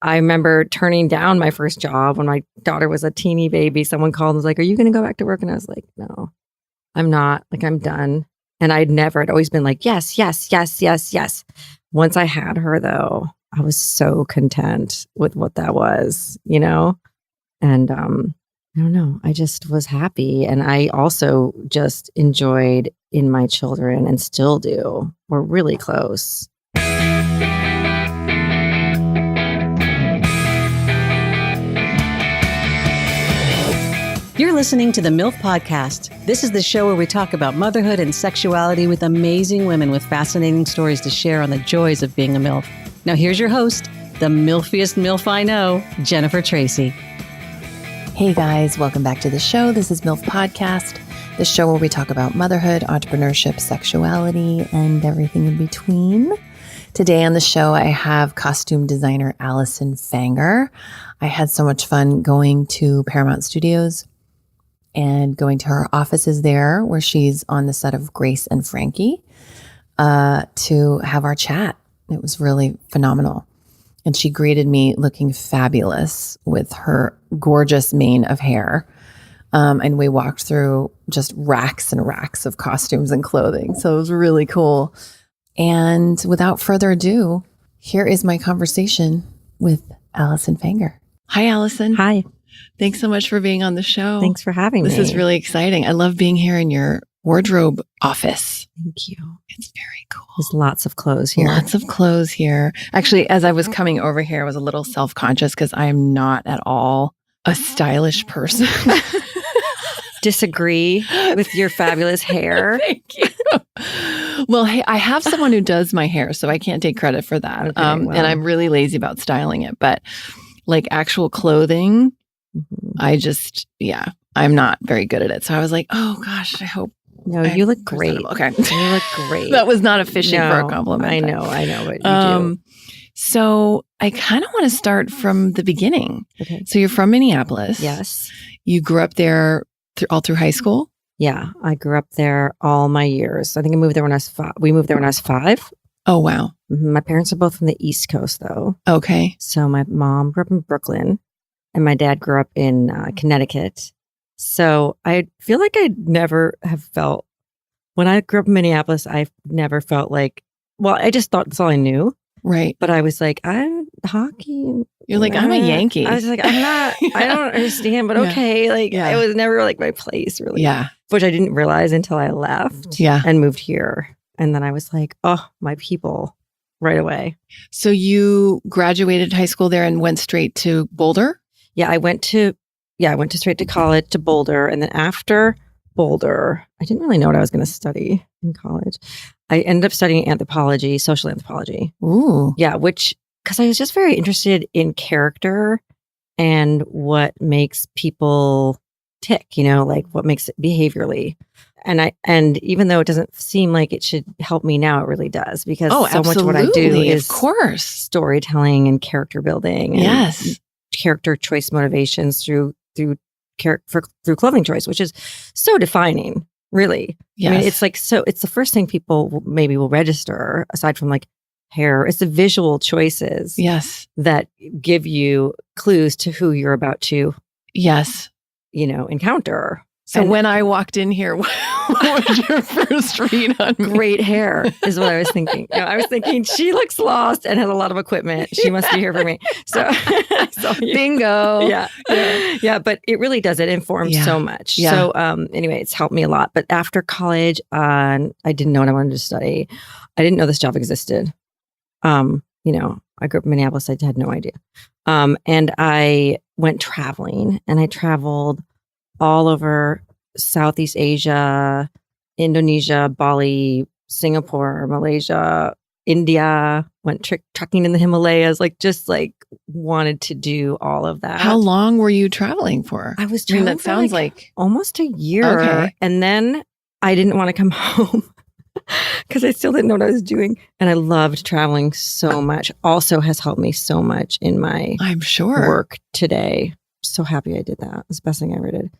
I remember turning down my first job when my daughter was a teeny baby. Someone called and was like, "Are you going to go back to work?" And I was like, "No, I'm not. Like, I'm done." And I'd always been like, yes, yes, yes, yes, yes. Once I had her, though, I was so content with what that was, And I don't know, I just was happy. And I also just enjoyed in my children and still do. We're really close. You're listening to the MILF Podcast. This is the show where we talk about motherhood and sexuality with amazing women with fascinating stories to share on the joys of being a MILF. Now here's your host, the MILFiest MILF I know, Jennifer Tracy. Hey guys, welcome back to the show. This is MILF Podcast, the show where we talk about motherhood, entrepreneurship, sexuality, and everything in between. Today on the show, I have costume designer Allyson Fanger. I had so much fun going to Paramount Studios and going to her offices there where she's on the set of Grace and Frankie to have our chat. It was really phenomenal. And she greeted me looking fabulous with her gorgeous mane of hair. And we walked through just racks and racks of costumes and clothing. So it was really cool. And without further ado, here is my conversation with Allyson Fanger. Hi, Allyson. Hi. Thanks so much for being on the show. Thanks for having me. This is really exciting. I love being here in your wardrobe office. Thank you. It's very cool. There's lots of clothes here. Lots of clothes here. Actually, as I was coming over here, I was a little self-conscious because I am not at all a stylish person. Disagree with your fabulous hair. Thank you. Well, hey, I have someone who does my hair, so I can't take credit for that. Okay, And I'm really lazy about styling it. But like actual clothing, I'm not very good at it. So I was like, oh gosh, I hope. No, you look great. Okay. You look great. That was not efficient for a compliment. I know what you do. So I kind of want to start from the beginning. Okay. So you're from Minneapolis. Yes. You grew up there all through high school? Yeah, I grew up there all my years. I think I moved there when I was 5. We moved there when I was 5. Oh, wow. My parents are both from the East Coast, though. Okay. So my mom grew up in Brooklyn, and my dad grew up in Connecticut. So I feel like I never have felt, when I grew up in Minneapolis, I never felt like, well, I just thought that's all I knew. Right. But I was like, I'm hockey. You're like, I'm a Yankee. I was like, I'm not, I don't understand, but okay. Like, it was never like my place, really. Yeah. Which I didn't realize until I left and moved here. And then I was like, oh, my people, right away. So you graduated high school there and went straight to Boulder? Yeah, I went straight to college, to Boulder. And then after Boulder, I didn't really know what I was going to study in college. I ended up studying anthropology, social anthropology. Ooh. Yeah, because I was just very interested in character and what makes people tick, like what makes it behaviorally. And even though it doesn't seem like it should help me now, it really does, because so much of what I do is, of course, storytelling and character building. And yes. Character choice motivations through clothing choice, which is so defining, really. Yes. I mean, it's like, so it's the first thing people maybe will register aside from like hair. It's the visual choices that give you clues to who you're about to encounter. So when I walked in here, what was your first read on me? Great hair is what I was thinking. I was thinking, she looks lost and has a lot of equipment. She must be here for me. So I saw you. Bingo. Yeah. But it really does. It informs so much. Yeah. So anyway, it's helped me a lot. But after college, I didn't know what I wanted to study. I didn't know this job existed. I grew up in Minneapolis. I had no idea. And I went traveling, and I traveled all over Southeast Asia, Indonesia, Bali, Singapore, Malaysia, India, went trekking in the Himalayas, wanted to do all of that. How long were you traveling for? I was traveling that sounds like almost a year. Okay. And then I didn't want to come home because I still didn't know what I was doing. And I loved traveling so much. Also has helped me so much in my work today. So happy I did that. It was the best thing I ever did.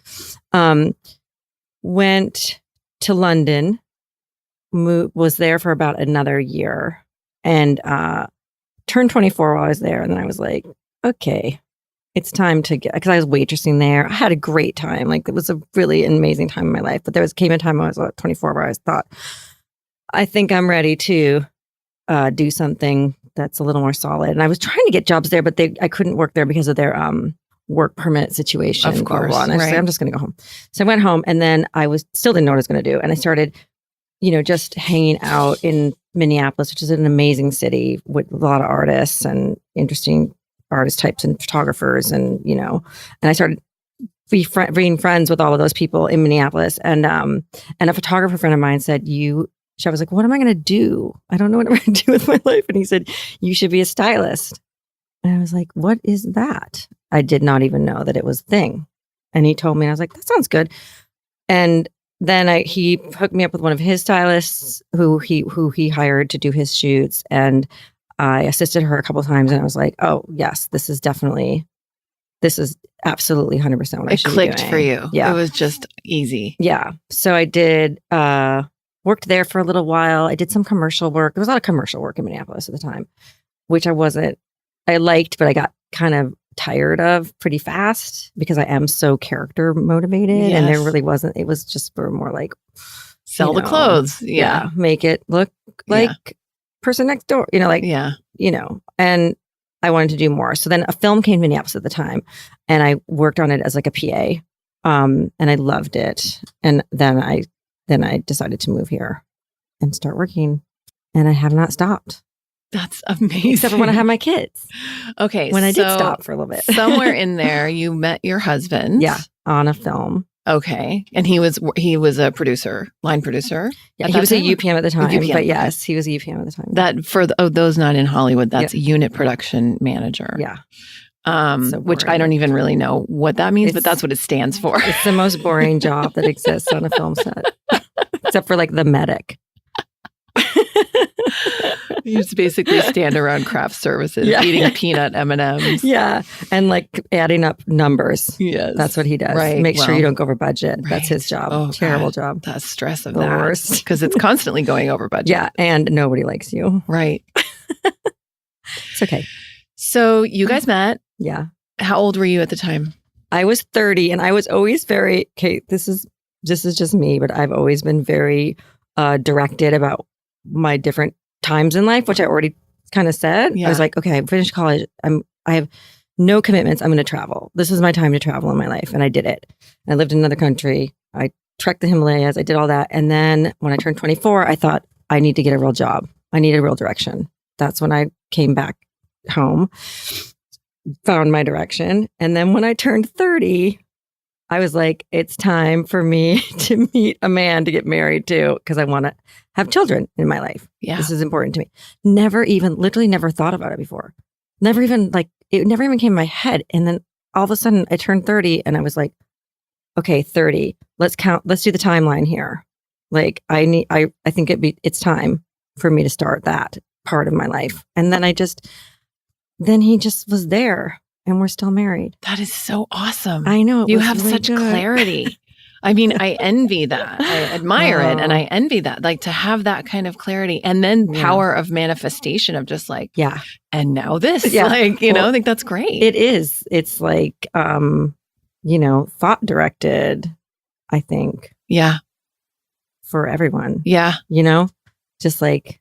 Went to London, was there for about another year, and turned 24 while I was there. And then I was like, okay, it's time to get, because I was waitressing there. I had a great time. Like, it was a really amazing time in my life. But came a time when I was about 24 where I thought, I think I'm ready to do something that's a little more solid. And I was trying to get jobs there, but I couldn't work there because of their work permit situation. Of course, And I was like, I'm just going to go home. So I went home, and then still didn't know what I was going to do. And I started, just hanging out in Minneapolis, which is an amazing city with a lot of artists and interesting artist types and photographers. And, and I started being friends with all of those people in Minneapolis. And a photographer friend of mine said, I was like, what am I going to do? I don't know what I'm going to do with my life. And he said, you should be a stylist. And I was like, what is that? I did not even know that it was a thing. And he told me, and I was like, that sounds good. And then he hooked me up with one of his stylists who he hired to do his shoots. And I assisted her a couple of times, and I was like, oh yes, this is absolutely 100% what I should be doing. It clicked for you. Yeah. It was just easy. Yeah. So I did, worked there for a little while. I did some commercial work. There was a lot of commercial work in Minneapolis at the time, which I liked, but I got kind of tired of pretty fast because I am so character motivated. Yes. And there really wasn't, it was just for more like Sell the clothes. Yeah. Make it look like person next door, and I wanted to do more. So then a film came to Minneapolis at the time, and I worked on it as like a PA. And I loved it. And then I decided to move here and start working, and I have not stopped. That's amazing. Except for when I had my kids. Okay. When I did stop for a little bit. Somewhere in there, you met your husband. Yeah. On a film. Okay. And he was a producer, line producer. Yeah. He was a UPM at the time. UPM. But yes, he was a UPM at the time. That for those not in Hollywood, that's unit production manager. Yeah. Which I don't even really know what that means, but that's what it stands for. It's the most boring job that exists on a film set. Except for like the medic. You just basically stand around craft services, eating peanut M&Ms. Yeah. And like adding up numbers. Yes. That's what he does. Right. Make sure you don't go over budget. Right. That's his job. Oh, Terrible God. job. The stress of The that. worst. Because it's constantly going over budget. Yeah. And nobody likes you. Right. It's okay. So you guys met. Yeah. How old were you at the time? I was 30, and I was always very, this is just me, but I've always been very directed about my different times in life, which I already kind of said. Yeah. I was like, okay, I finished college. I have no commitments. I'm going to travel. This is my time to travel in my life. And I did it. I lived in another country. I trekked the Himalayas. I did all that. And then when I turned 24, I thought I need to get a real job. I need a real direction. That's when I came back home, found my direction. And then when I turned 30, I was like, it's time for me to meet a man to get married to, because I want to have children in my life. Yeah. This is important to me. Literally never thought about it before. It never even came in my head. And then all of a sudden I turned 30, and I was like, okay, 30, let's count. Let's do the timeline here. Like I think it's time for me to start that part of my life. And then then he just was there, and we're still married. That is so awesome. I know. You have really such good. clarity. I mean, I envy that. I admire it, and I envy that. Like to have that kind of clarity, and then power of manifestation of just like, and now this, I think that's great. It is. It's like, thought directed, I think. Yeah. For everyone. Yeah. Just like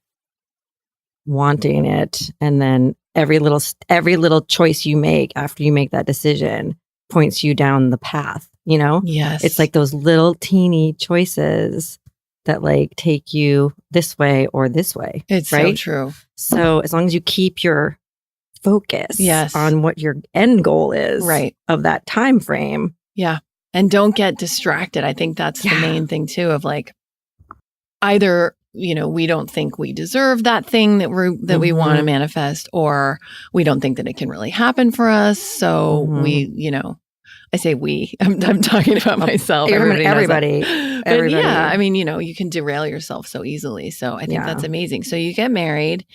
wanting it, and then every little choice you make after you make that decision points you down the path, Yes. It's like those little teeny choices that like take you this way or this way. It's right? so true. So as long as you keep your focus on what your end goal is of that time frame. Yeah. And don't get distracted. I think that's the main thing too, of like either we don't think we deserve that thing that we want to manifest, or we don't think that it can really happen for us. So we, I say we, I'm talking about myself. Everybody. But yeah, I mean, you can derail yourself so easily. So I think that's amazing. So you get married.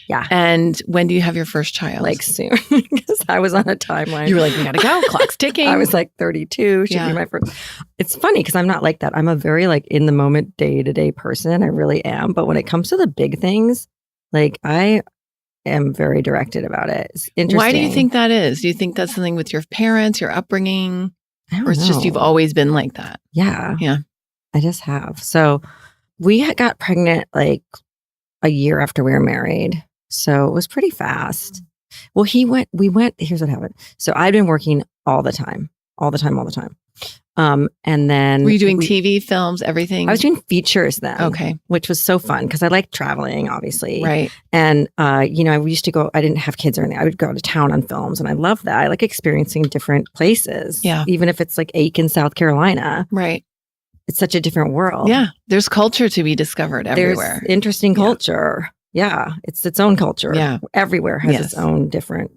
Yeah. And when do you have your first child? Like soon, because I was on a timeline. You were like, we gotta go. Clock's ticking. I was like 32. Should be my first. It's funny because I'm not like that. I'm a very like in the moment, day to day person. I really am. But when it comes to the big things, like I am very directed about it. It's interesting. Why do you think that is? Do you think that's something with your parents, your upbringing? I don't Or it's just know. you've always been like that? Yeah. Yeah. I just have. So we got pregnant like a year after we were married. So it was pretty fast. Well, here's what happened. So I'd been working all the time. And then Were you doing TV, films, everything? I was doing features then. Okay. Which was so fun because I like traveling, obviously. Right. And, I used to go, I didn't have kids or anything. I would go to town on films and I love that. I like experiencing different places. Yeah. Even if it's like Aiken, South Carolina. Right. It's such a different world. Yeah. There's culture to be discovered everywhere. There's interesting culture. Yeah. It's its own culture. Yeah. Everywhere has its own different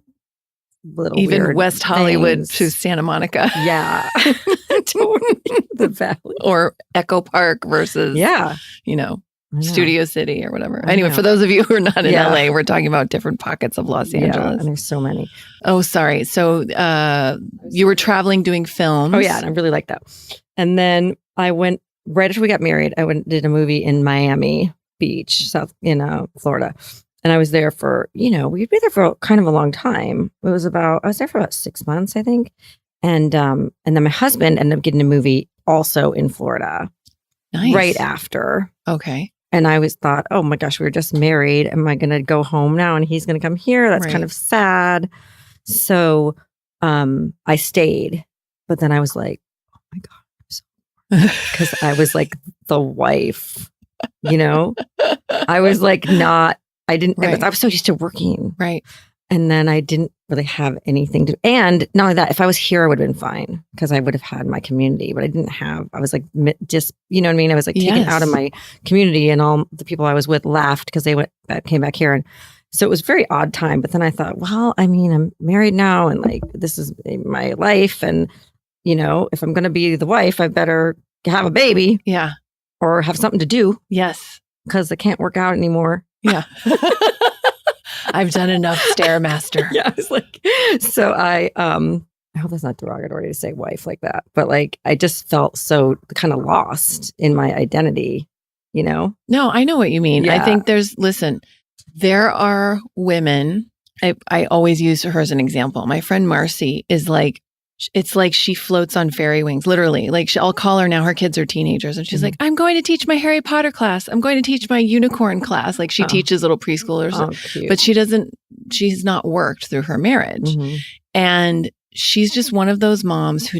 little Even weird West Hollywood things. to Santa Monica. Yeah. Totally. The valley. Or Echo Park versus, Yeah. you know, I know. Studio City or whatever. I Anyway, know. for those of you who are not in Yeah. LA, we're talking about different pockets of Los Yeah. Angeles. And there's so many. Oh, sorry. So you were traveling doing films. Oh, yeah. And I really like that. And then I went, right after we got married, I went and did a movie in Miami Beach, Florida. And I was there for, we'd be there for kind of a long time. I was there for about 6 months, I think. And then my husband ended up getting a movie also in Florida Nice. right after. Okay. And I thought, oh my gosh, we were just married. Am I going to go home now? And he's going to come here? That's kind Right. of sad. So I stayed. But then I was like, oh my God. Because I was like the wife, I was like Right. I was so used to working. Right. And then I didn't really have anything to, and not only that, if I was here, I would have been fine because I would have had my community, but I was like, just, you know what I mean? I was like taken Yes. out of my community and all the people I was with left because they came back here. And so it was a very odd time. But then I thought, well, I mean, I'm married now and like, this is my life. And, if I'm going to be the wife, I better have a baby Yeah. or have something to do Yes. because I can't work out anymore. Yeah. I've done enough Stairmaster. Yeah, I was like, so I hope that's not derogatory to say wife like that, but like I just felt so kind of lost in my identity, No, I know what you mean. I Yeah. think there are women, I always use her as an example. My friend Marcy is like, it's like she floats on fairy wings, literally. Like I'll call her now, her kids are teenagers, and she's like, I'm going to teach my Harry Potter class. I'm going to teach my unicorn class. Like she teaches little preschoolers, cute. but she's not worked through her marriage. Mhm. And she's just one of those moms who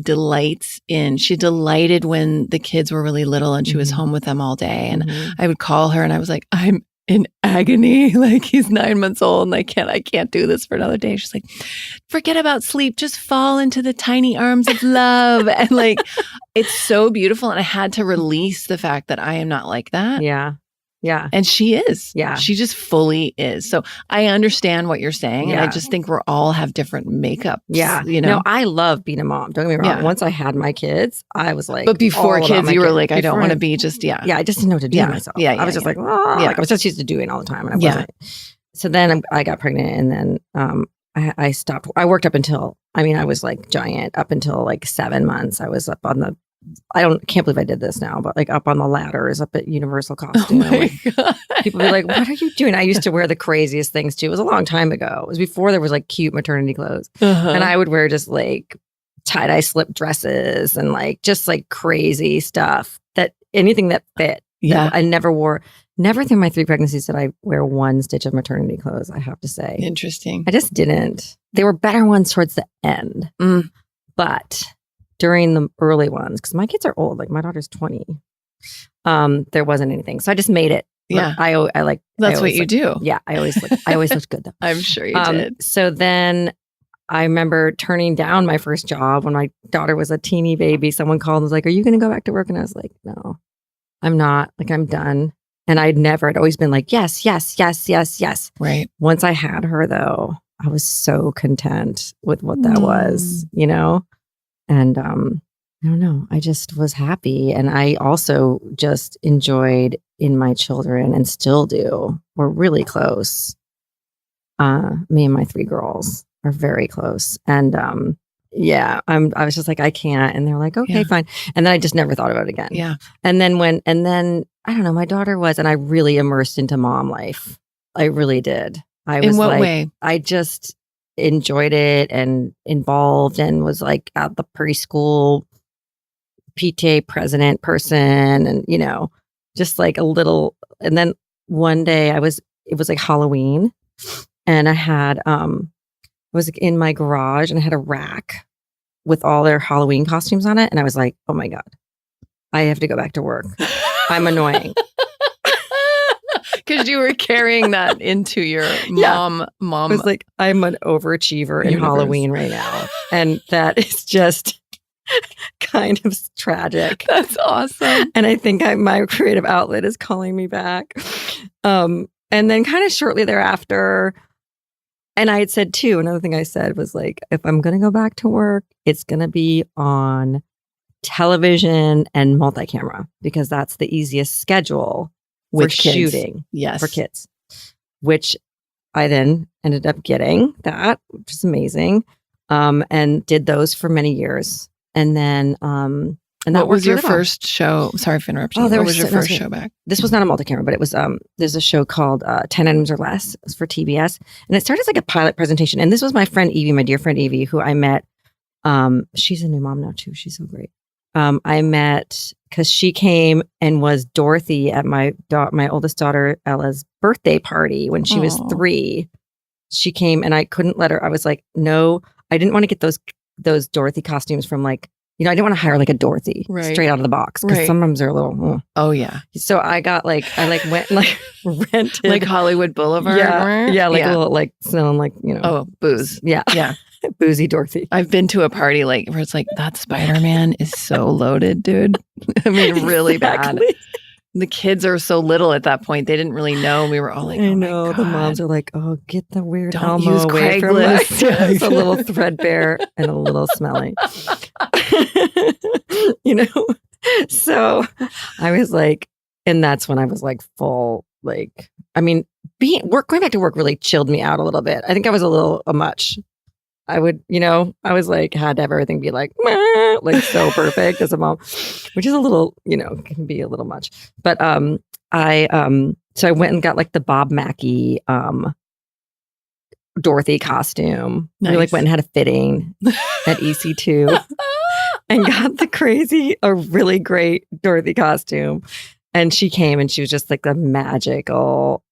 she delighted when the kids were really little and she was home with them all day. And Mhm. I would call her and I was like, I'm in agony. Like he's 9 months old and I can't do this for another day. She's like, forget about sleep. Just fall into the tiny arms of love. And like, it's so beautiful. And I had to release the fact that I am not like that. Yeah. Yeah. And she is. Yeah. She just fully is. So I understand what you're saying. And I Yeah. just think we're all have different makeups. Yeah. No, I love being a mom. Don't get me wrong. Yeah. Once I had my kids, I was like, but before all about kids, my you were kids. like, I don't Before want to be just, Yeah, I just didn't know what to do Yeah. with myself. Yeah, I was yeah, just like, oh, Yeah. like I was just used to doing all the time. And I Yeah. wasn't. So then I got pregnant and then I stopped. I worked up until, I was like giant up until like 7 months. I was up on can't believe I did this now, but like up on the ladders up at Universal Costume. Oh my God. People be like, what are you doing? I used to wear the craziest things too. It was a long time ago. It was before there was like cute maternity clothes. Uh-huh. And I would wear just like tie-dye slip dresses and like just like crazy stuff anything that fit. Yeah. I never through my 3 pregnancies did I wear one stitch of maternity clothes, I have to say. Interesting. I just didn't. They were better ones towards the end. Mm. But during the early ones, because my kids are old, like my daughter's 20, there wasn't anything. So I just made it. Yeah. That's what you do. Yeah. I always looked good though. I'm sure you did. So then I remember turning down my first job when my daughter was a teeny baby. Someone called and was like, are you going to go back to work? And I was like, no, I'm not. Like, I'm done. And I'd always been like, yes, yes, yes, yes, yes. Right. Once I had her though, I was so content with what that was, And I don't know, I just was happy. And I also just enjoyed in my children and still do. We're really close. Me and my 3 girls are very close. And I was just like, I can't. And they're like, okay, fine. And then I just never thought about it again. Yeah. And then I don't know, my daughter was, and I really immersed into mom life. I really did. I was In what like, way? I just enjoyed it and involved and was like at the preschool PTA president person and, just like a little. And then one day it was like Halloween and I was in my garage and I had a rack with all their Halloween costumes on it. And I was like, oh my God, I have to go back to work. I'm annoying. Because you were carrying that into your mom. I was like, I'm an overachiever in Halloween right now. And that is just kind of tragic. That's awesome. And I think my creative outlet is calling me back. And then kind of shortly thereafter, and I had said too, another thing I said was like, if I'm going to go back to work, it's going to be on television and multi-camera because that's the easiest schedule for shooting for kids, which I then ended up getting that, which is amazing. And did those for many years. And then, and what was your first show? Sorry for interrupting. What was your first show back? This was not a multi-camera, but it was, there's a show called 10 Items or Less. It was for TBS. And it started as like a pilot presentation. And this was my friend Evie, my dear friend Evie, who I met. She's a new mom now too. She's so great. I met because she came and was Dorothy at my oldest daughter Ella's birthday party when she was 3. She came and I couldn't let her. I was like, no, I didn't want to get those Dorothy costumes from like, I didn't want to hire like a Dorothy straight out of the box because sometimes they're a little. Oh yeah. So I got went and rented like Hollywood Boulevard. Yeah, a little like smelling like booze. Yeah. Boozy Dorothy. I've been to a party where it's like that Spider-Man is so loaded, dude. I mean, really bad. The kids are so little at that point; they didn't really know. We were all like, "I know." The moms are like, "Oh, get the weird Don't Elmo use away from Craigslist." us." It's a little threadbare and a little smelly. So I was like, and that's when I was like full. Like, I mean, going back to work really chilled me out a little bit. I think I was a little much. I would, I was like, had to have everything be like so perfect as a mom, which is a little, can be a little much. But so I went and got like the Bob Mackie Dorothy costume. Nice. We like went and had a fitting at EC2 and got a really great Dorothy costume. And she came and she was just like the magical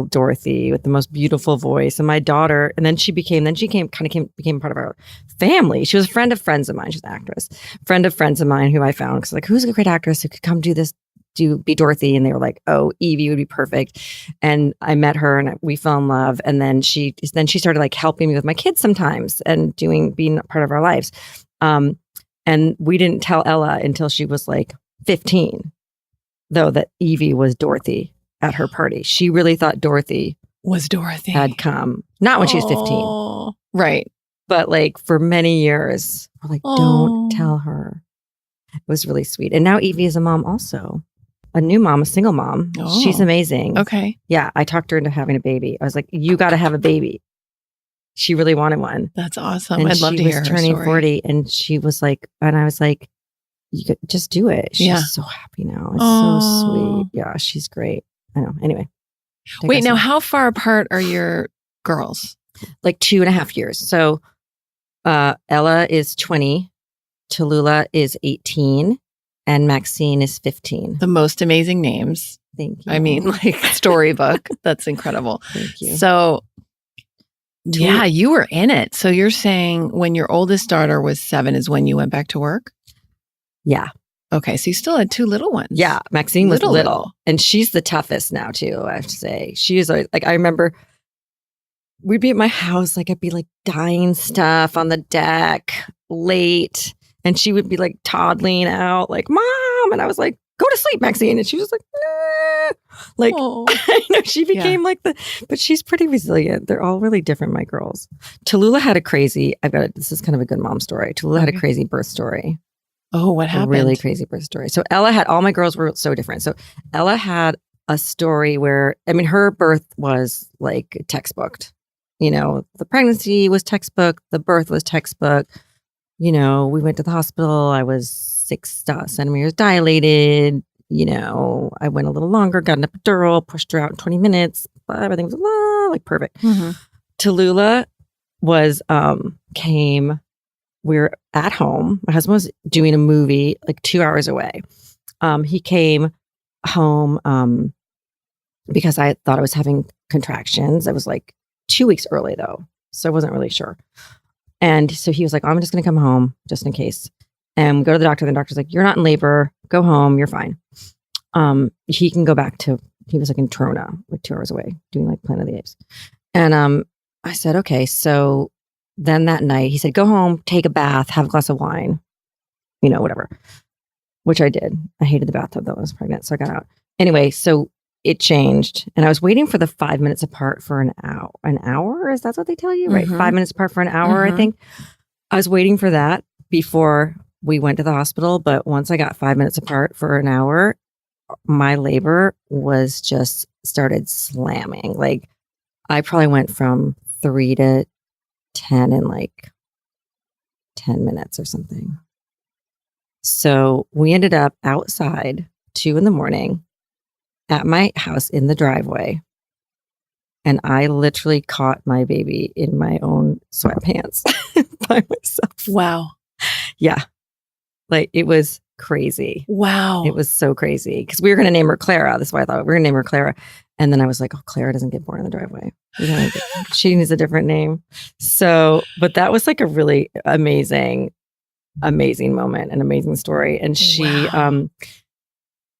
Dorothy with the most beautiful voice. And my daughter, and then she became part of our family. She was a friend of friends of mine. She's an actress, friend of friends of mine who I found because like, who's a great actress who could come do this, be Dorothy? And they were like, oh, Evie would be perfect. And I met her and we fell in love. And then she started like helping me with my kids sometimes and being part of our lives. And we didn't tell Ella until she was like 15, though, that Evie was Dorothy. At her party, she really thought Dorothy had come. Not when she was 15, right? But like for many years, we're like, don't tell her. It was really sweet. And now Evie is a mom, also a new mom, a single mom. She's amazing. Okay, yeah, I talked her into having a baby. I was like, you got to have a baby. She really wanted one. That's awesome. And I'd love to hear her turning story. 40, and she was like, and I was like, you could just do it. She's so happy now. It's so sweet. Yeah, she's great. I know. Anyway. Wait, now how far apart are your girls? Like 2.5 years. So Ella is 20, Tallulah is 18, and Maxine is 15. The most amazing names. Thank you. I mean, like storybook. That's incredible. Thank you. So yeah, you were in it. So you're saying when your oldest daughter was 7 is when you went back to work? Yeah. Okay, so you still had 2 little ones. Yeah, Maxine was little. And she's the toughest now too, I have to say. She is like, I remember we'd be at my house, like I'd be like dyeing stuff on the deck late, and she would be like toddling out, like, Mom, and I was like, go to sleep, Maxine, and she was like, like, she became like but she's pretty resilient. They're all really different, my girls. Tallulah had this is kind of a good mom story. Tallulah had a crazy birth story. Oh, what happened? A really crazy birth story. So all my girls were so different. So Ella had a story where, I mean, her birth was like textbooked. The pregnancy was textbook. The birth was textbook. We went to the hospital. I was 6 centimeters dilated. I went a little longer, got an epidural, pushed her out in 20 minutes, everything was like perfect. Mm-hmm. Tallulah was came. We're at home. My husband was doing a movie like 2 hours away. He came home because I thought I was having contractions. I was like 2 weeks early though, so I wasn't really sure. And so he was like, I'm just going to come home just in case. And we go to the doctor. The doctor's like, you're not in labor. Go home. You're fine. He can go back to, he was like in Trona, like 2 hours away, doing like Planet of the Apes. And I said, okay. So then that night he said, go home, take a bath, have a glass of wine, whatever, which I did. I hated the bathtub though. I was pregnant. So I got out. Anyway, so it changed. And I was waiting for the 5 minutes apart for an hour. An hour? Is that what they tell you? Right. 5 minutes apart for an hour, I think. I was waiting for that before we went to the hospital. But once I got 5 minutes apart for an hour, my labor was just started slamming. Like I probably went from 3 to 10 in like 10 minutes or something. So we ended up outside 2 a.m. at my house in the driveway. And I literally caught my baby in my own sweatpants by myself. Wow. Yeah. Like it was crazy. Wow. It was so crazy because we were going to name her Clara. That's why I thought we were going to name her Clara. And then I was like, oh, Clara doesn't get born in the driveway. She needs a different name. So, but that was like a really amazing moment, an amazing story. And she,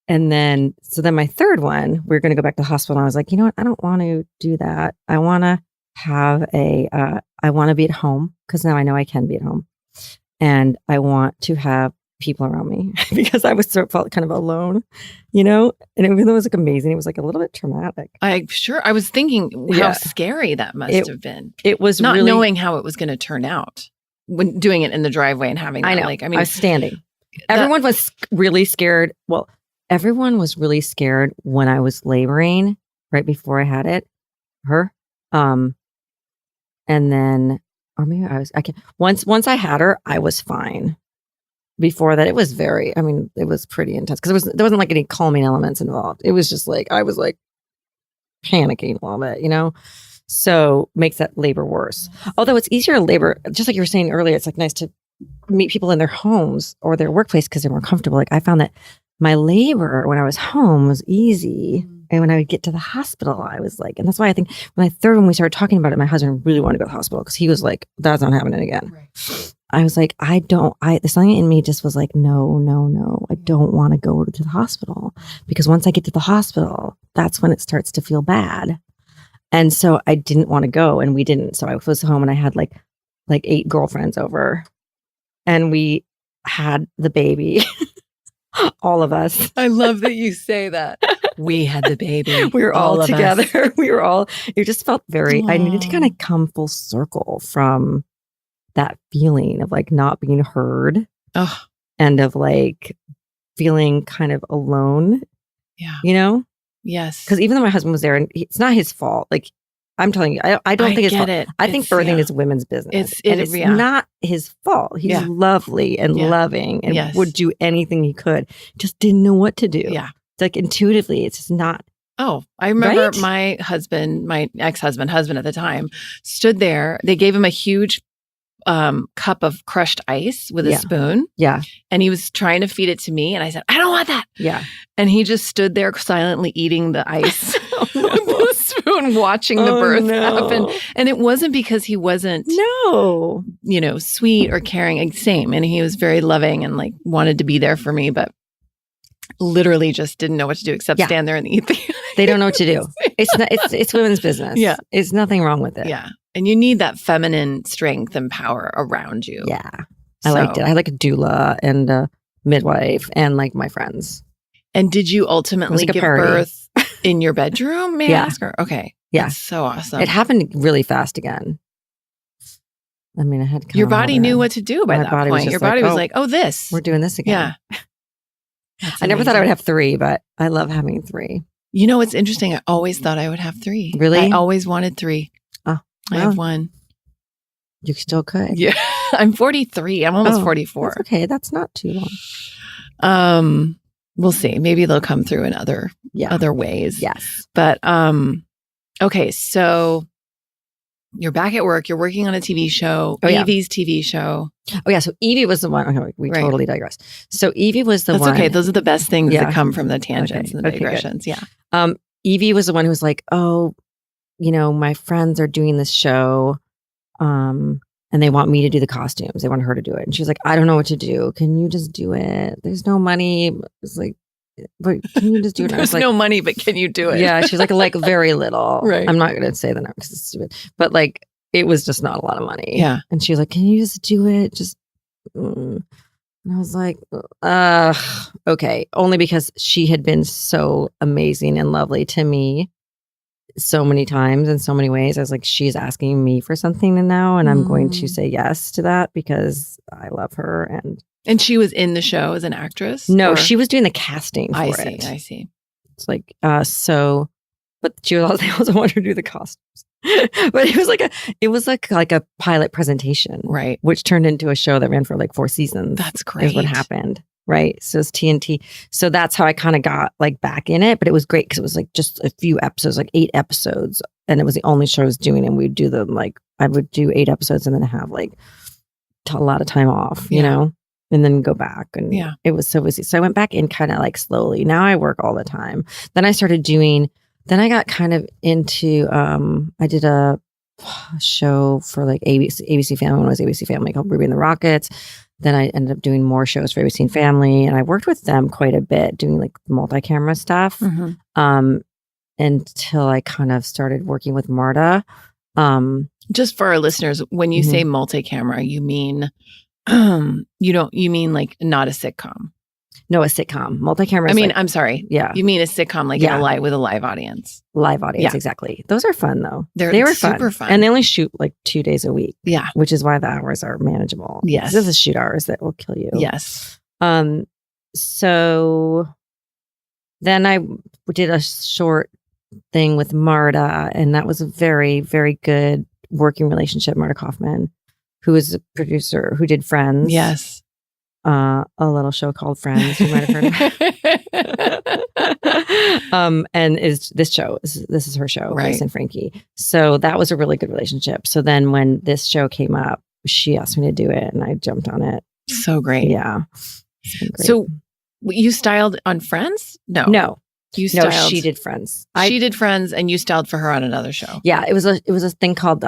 and then, so then my third one, we were going to go back to the hospital. And I was like, you know what? I don't want to do that. I want to have I want to be at home because now I know I can be at home. And I want to have people around me because I felt kind of alone, and even though it was like amazing, it was like a little bit traumatic. I was thinking how scary that must have been. It was not really, knowing how it was going to turn out when doing it in the driveway and having that. I know. Like, I was standing. Everyone was really scared. Well, everyone was really scared when I was laboring right before I had her. And then, or maybe once I had her, I was fine. Before that, it was it was pretty intense because there wasn't like any calming elements involved. It was just like, I was like panicking a little bit, so makes that labor worse. Although it's easier to labor, just like you were saying earlier, it's like nice to meet people in their homes or their workplace because they're more comfortable. Like I found that my labor when I was home was easy. And when I would get to the hospital, I was like, and that's why I think when we started talking about it, my husband really wanted to go to the hospital because he was like, that's not happening again. Right. I was like, there's something in me just was like, no, I don't want to go to the hospital because once I get to the hospital, that's when it starts to feel bad. And so I didn't want to go and we didn't. So I was home and I had like 8 girlfriends over and we had the baby. All of us. I love that you say that. We had the baby. We were all together. It just felt I needed to kind of come full circle from that feeling of like not being heard and of like feeling kind of alone. Yeah. Yes. Because even though my husband was there and it's not his fault, like I'm telling you, I don't think it's fault. I think birthing is women's business. It's not his fault. He's lovely and loving and would do anything he could. Just didn't know what to do. Yeah. It's like intuitively, it's just not. Oh, I remember my husband, my ex-husband at the time, stood there. They gave him a huge cup of crushed ice with a spoon. Yeah. And he was trying to feed it to me. And I said, I don't want that. Yeah. And he just stood there silently eating the ice with the spoon, watching the birth happen. And it wasn't because he wasn't, sweet or caring. Same. And he was very loving and like wanted to be there for me, but literally just didn't know what to do except stand there and eat the ice. They don't know what to do. It's women's business. Yeah. It's nothing wrong with it. Yeah. And you need that feminine strength and power around you. Yeah. I liked it. I like a doula and a midwife and like my friends. And did you ultimately give birth in your bedroom? May I ask her? Okay. Yeah. That's so awesome. It happened really fast again. I mean, I had your body knew what to do by that point. Your body was like, oh, this. We're doing this again. Yeah. I never thought I would have 3, but I love having 3. You know, what's interesting. I always thought I would have 3. Really? I always wanted 3. Oh, I have 1. You still could. Yeah. I'm 43. I'm almost 44. That's okay. That's not too long. We'll see. Maybe they'll come through in other ways. Yes. But Okay, so you're back at work. You're working on a TV show, Evie's TV show. Oh yeah, so Evie was the one. Okay, we totally digress. So Evie was the one. That's okay. Those are the best things that come from the tangents and the digressions. Good. Yeah. Evie was the one who was like, oh, my friends are doing this show, and they want me to do the costumes. They want her to do it, and she was like, I don't know what to do. Can you just do it? There's no money. It's like, but can you just do it? There's no money, but can you do it? Yeah, she's like very little. Right. I'm not going to say the number because it's stupid, but like it was just not a lot of money. Yeah. And she was like, can you just do it? Just, and I was like, okay. Only because she had been so amazing and lovely to me so many times in so many ways. I was like, she's asking me for something now, and I'm going to say yes to that because I love her. And she was in the show as an actress? No, she was doing the casting for it. I see. It's like, but she was also wanted to do the costumes. But it was like a pilot presentation. Right. Which turned into a show that ran for like 4 seasons. That's great. Is what happened. Right. So it's TNT. So that's how I kind of got like back in it. But it was great because it was like just a few episodes, like 8 episodes. And it was the only show I was doing. And we'd do them like, I would do 8 episodes and then have like a lot of time off, you know? And then go back. And it was so busy. So I went back in kind of like slowly. Now I work all the time. Then I got kind of into, I did a show for like ABC Family when it was ABC Family called Ruby and the Rockets. Then I ended up doing more shows for ABC Family. And I worked with them quite a bit doing like multi-camera stuff until I kind of started working with Marta. Just for our listeners, when you say multi-camera, you mean... you mean like not a sitcom? No, a sitcom. Multi-camera. I'm sorry. Yeah. You mean a sitcom like with a live audience? Live audience, exactly. Those are fun though. They were super fun. And they only shoot like 2 days a week. Yeah. Which is why the hours are manageable. Yes. This is shoot hours that will kill you. Yes. So then I did a short thing with Marta, and that was a very, very good working relationship. Marta Kaufman, who is a producer who did Friends. Yes. A little show called Friends, you might have heard of. And is this show, this is her show, right. Grace and Frankie. So that was a really good relationship. So then when this show came up, she asked me to do it and I jumped on it. So great. Yeah. So you styled on Friends? No. You styled. No, she did Friends. She did Friends and you styled for her on another show. Yeah. It was a thing called,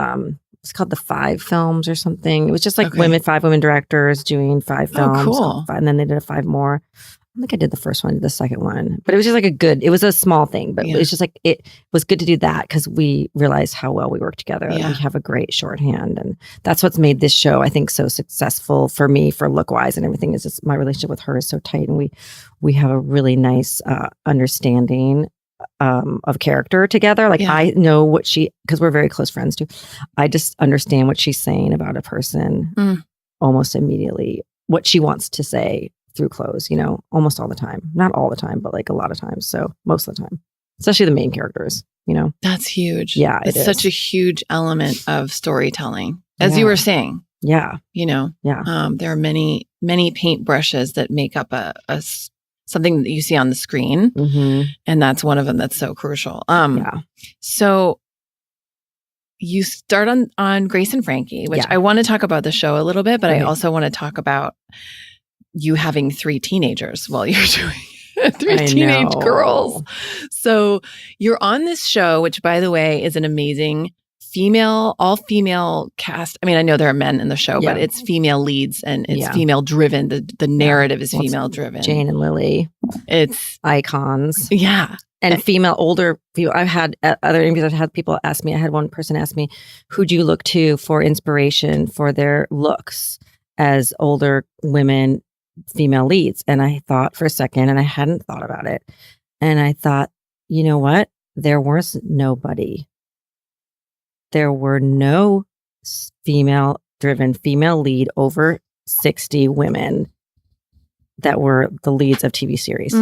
it's called the 5 films or something. It was just like 5 women directors doing 5 films. Oh, cool. And then they did 5 more. I think I did the first one, the second one, but it was just like it was a small thing, but it was just like, it was good to do that because we realized how well we work together. Yeah. We have a great shorthand, and that's what's made this show, I think, so successful for me, for look wise and everything, is just my relationship with her is so tight, and we have a really nice understanding of character together. Like I know what because we're very close friends too. I just understand what she's saying about a person almost immediately, what she wants to say through clothes, almost all the time. Not all the time, but like a lot of times. So most of the time, especially the main characters, That's huge. Yeah. It's such a huge element of storytelling, as you were saying. Yeah. There are many, many paintbrushes that make up a something that you see on the screen. Mm-hmm. And that's one of them that's so crucial. So you start on Grace and Frankie, which I want to talk about the show a little bit, but I also want to talk about you having 3 teenagers while you're doing 3 teenage girls. So you're on this show, which by the way is an amazing all female cast. I mean, I know there are men in the show, but it's female leads and it's female driven. The narrative is female driven. Jane and Lily. It's icons. Yeah. And older people. I've had other interviews. I've had people ask me. I had one person ask me, who do you look to for inspiration for their looks as older women, female leads? And I thought for a second, and I hadn't thought about it. And I thought, you know what? There was nobody. There were no female-driven, female lead over 60 women that were the leads of TV series.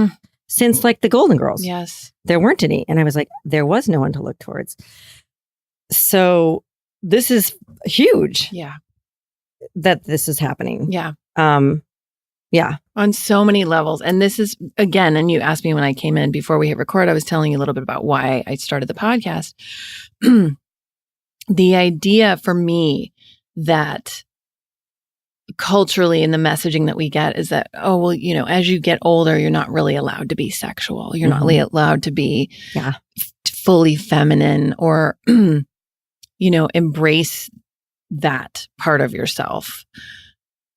Since like the Golden Girls. Yes. There weren't any. And I was like, there was no one to look towards. So this is huge. Yeah. That this is happening. Yeah. Yeah. On so many levels. And this is, again, and you asked me when I came in before we hit record, I was telling you a little bit about why I started the podcast. The idea for me that culturally in the messaging that we get is that, oh, well, you know, as you get older, you're not really allowed to be sexual. You're not really allowed to be fully feminine or, you know, embrace that part of yourself.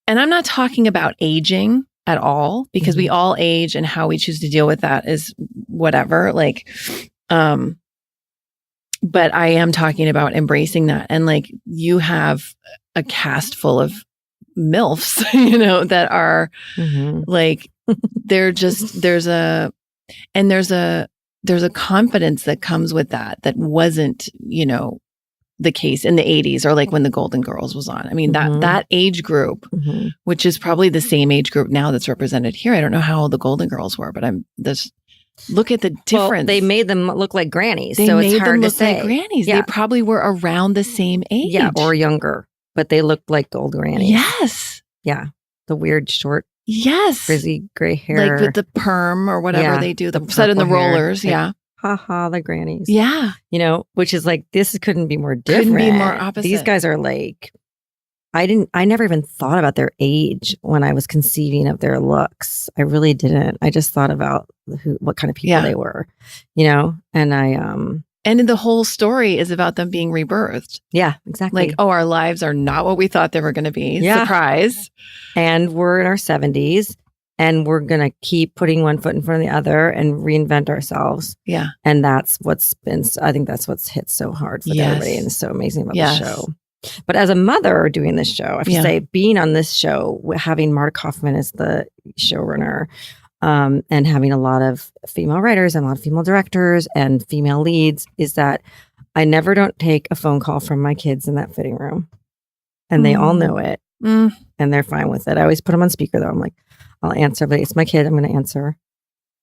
And I'm not talking about aging at all, because we all age, and how we choose to deal with that is whatever. Like, but I am talking about embracing that. And like, you have a cast full of MILFs, you know, that are like, they're just, there's a confidence that comes with that wasn't, you know, the case in the 80s, or like when the Golden Girls was on. I mean, that age group, which is probably the same age group now that's represented here. I don't know how old the Golden Girls were, but look at the difference. Well, they made them look like grannies, They so made it's hard them to look say. like grannies. Yeah. They probably were around the same age. Yeah, or younger, but they looked like old grannies. Yes. Yeah. The weird, short, Yes. frizzy gray hair. Like with the perm or whatever Yeah, they do, the the set in the purple hair. rollers. Like, Yeah. Ha, the grannies. Yeah. You know, which is like, this couldn't be more different. Couldn't be more opposite. These guys are like, I never even thought about their age when I was conceiving of their looks. I really didn't. I just thought about what kind of people they were, you know? And and the whole story is about them being rebirthed. Yeah, exactly. Like, oh, our lives are not what we thought they were going to be. Yeah. Surprise. And we're in our 70s. And we're going to keep putting one foot in front of the other and reinvent ourselves. Yeah. And that's what's been, I think that's what's hit so hard for everybody and is so amazing about the show. But as a mother doing this show, I have to say, being on this show, having Marta Kaufman as the showrunner, and having a lot of female writers and a lot of female directors and female leads, is that I never don't take a phone call from my kids in that fitting room. And they all know it. And they're fine with it. I always put them on speaker though. I'm like, I'll answer, but it's my kid. I'm going to answer.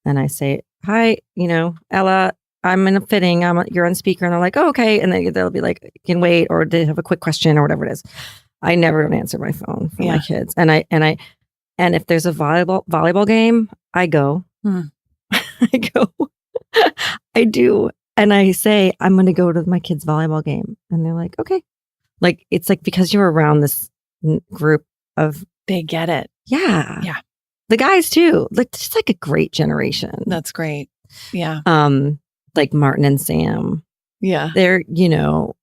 And I say, hi, you know, Ella, I'm in a fitting. You're on speaker. And they're like, oh, okay. And then they'll be like, can wait, or they have a quick question or whatever it is. I never don't answer my phone for my kids. And if there's a volleyball game, I go. I go. I do. And I say, I'm going to go to my kids' volleyball game. And they're like, okay. Like, it's like, because you're around this group of, they get it. Yeah. Yeah. The guys too. Like, it's like a great generation. That's great. Yeah. Like Martin and Sam. Yeah. They're, you know,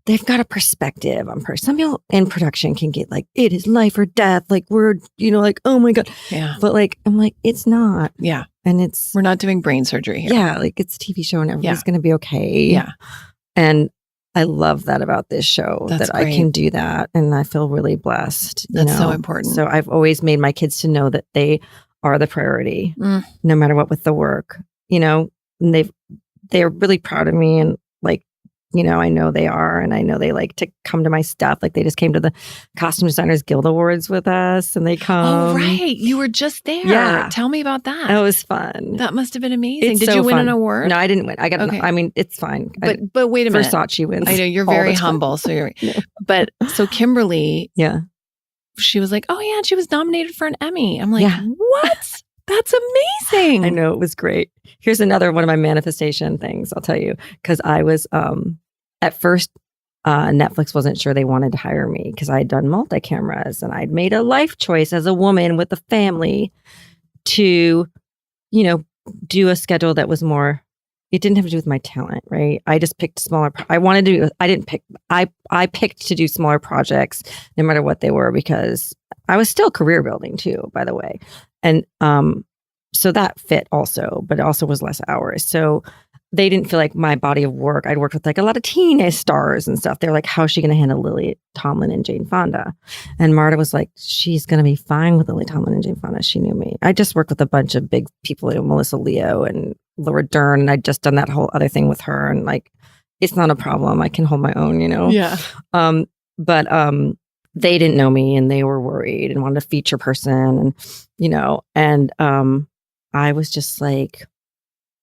they've got a perspective on some people in production can get like, it is life or death. Like, we're, you know, like, oh my God. Yeah. But like, I'm like, it's not. Yeah. And we're not doing brain surgery here. Yeah. Like, it's a TV show and everybody's going to be okay. Yeah. And I love that about this show, That's that great. I can do that. And I feel really blessed. That's so important. So I've always made my kids to know that they are the priority, no matter what with the work, you know, and they're really proud of me. And like, you know, I know they are, and I know they like to come to my stuff. Like, they just came to the Costume Designers Guild Awards with us, and they come. Oh, right. You were just there. Yeah. Tell me about that. It was fun. That must have been amazing. It's Did so you win fun. an award? No, I didn't win. I got, Okay. I mean, it's fine. But wait a minute. Versace wins. I know you're all very the time. humble. So you're, but so Kimberly, she was like, oh yeah, and she was nominated for an Emmy. I'm like, what? That's amazing. I know, it was great. Here's another one of my manifestation things, I'll tell you. Because I was, at first, Netflix wasn't sure they wanted to hire me because I had done multi-cameras and I'd made a life choice as a woman with a family to, you know, do a schedule that was more, it didn't have to do with my talent, right? I just picked smaller, I picked to do smaller projects no matter what they were, because I was still career building too, by the way. And so that fit also, but it also was less hours. So they didn't feel like my body of work. I'd worked with like a lot of teenage stars and stuff. They're like, how's she going to handle Lily Tomlin and Jane Fonda? And Marta was like, she's going to be fine with Lily Tomlin and Jane Fonda. She knew me. I just worked with a bunch of big people, you know, Melissa Leo and Laura Dern. And I'd just done that whole other thing with her. And like, it's not a problem. I can hold my own, you know? Yeah. But they didn't know me and they were worried and wanted a feature person, and, you know, and I was just like,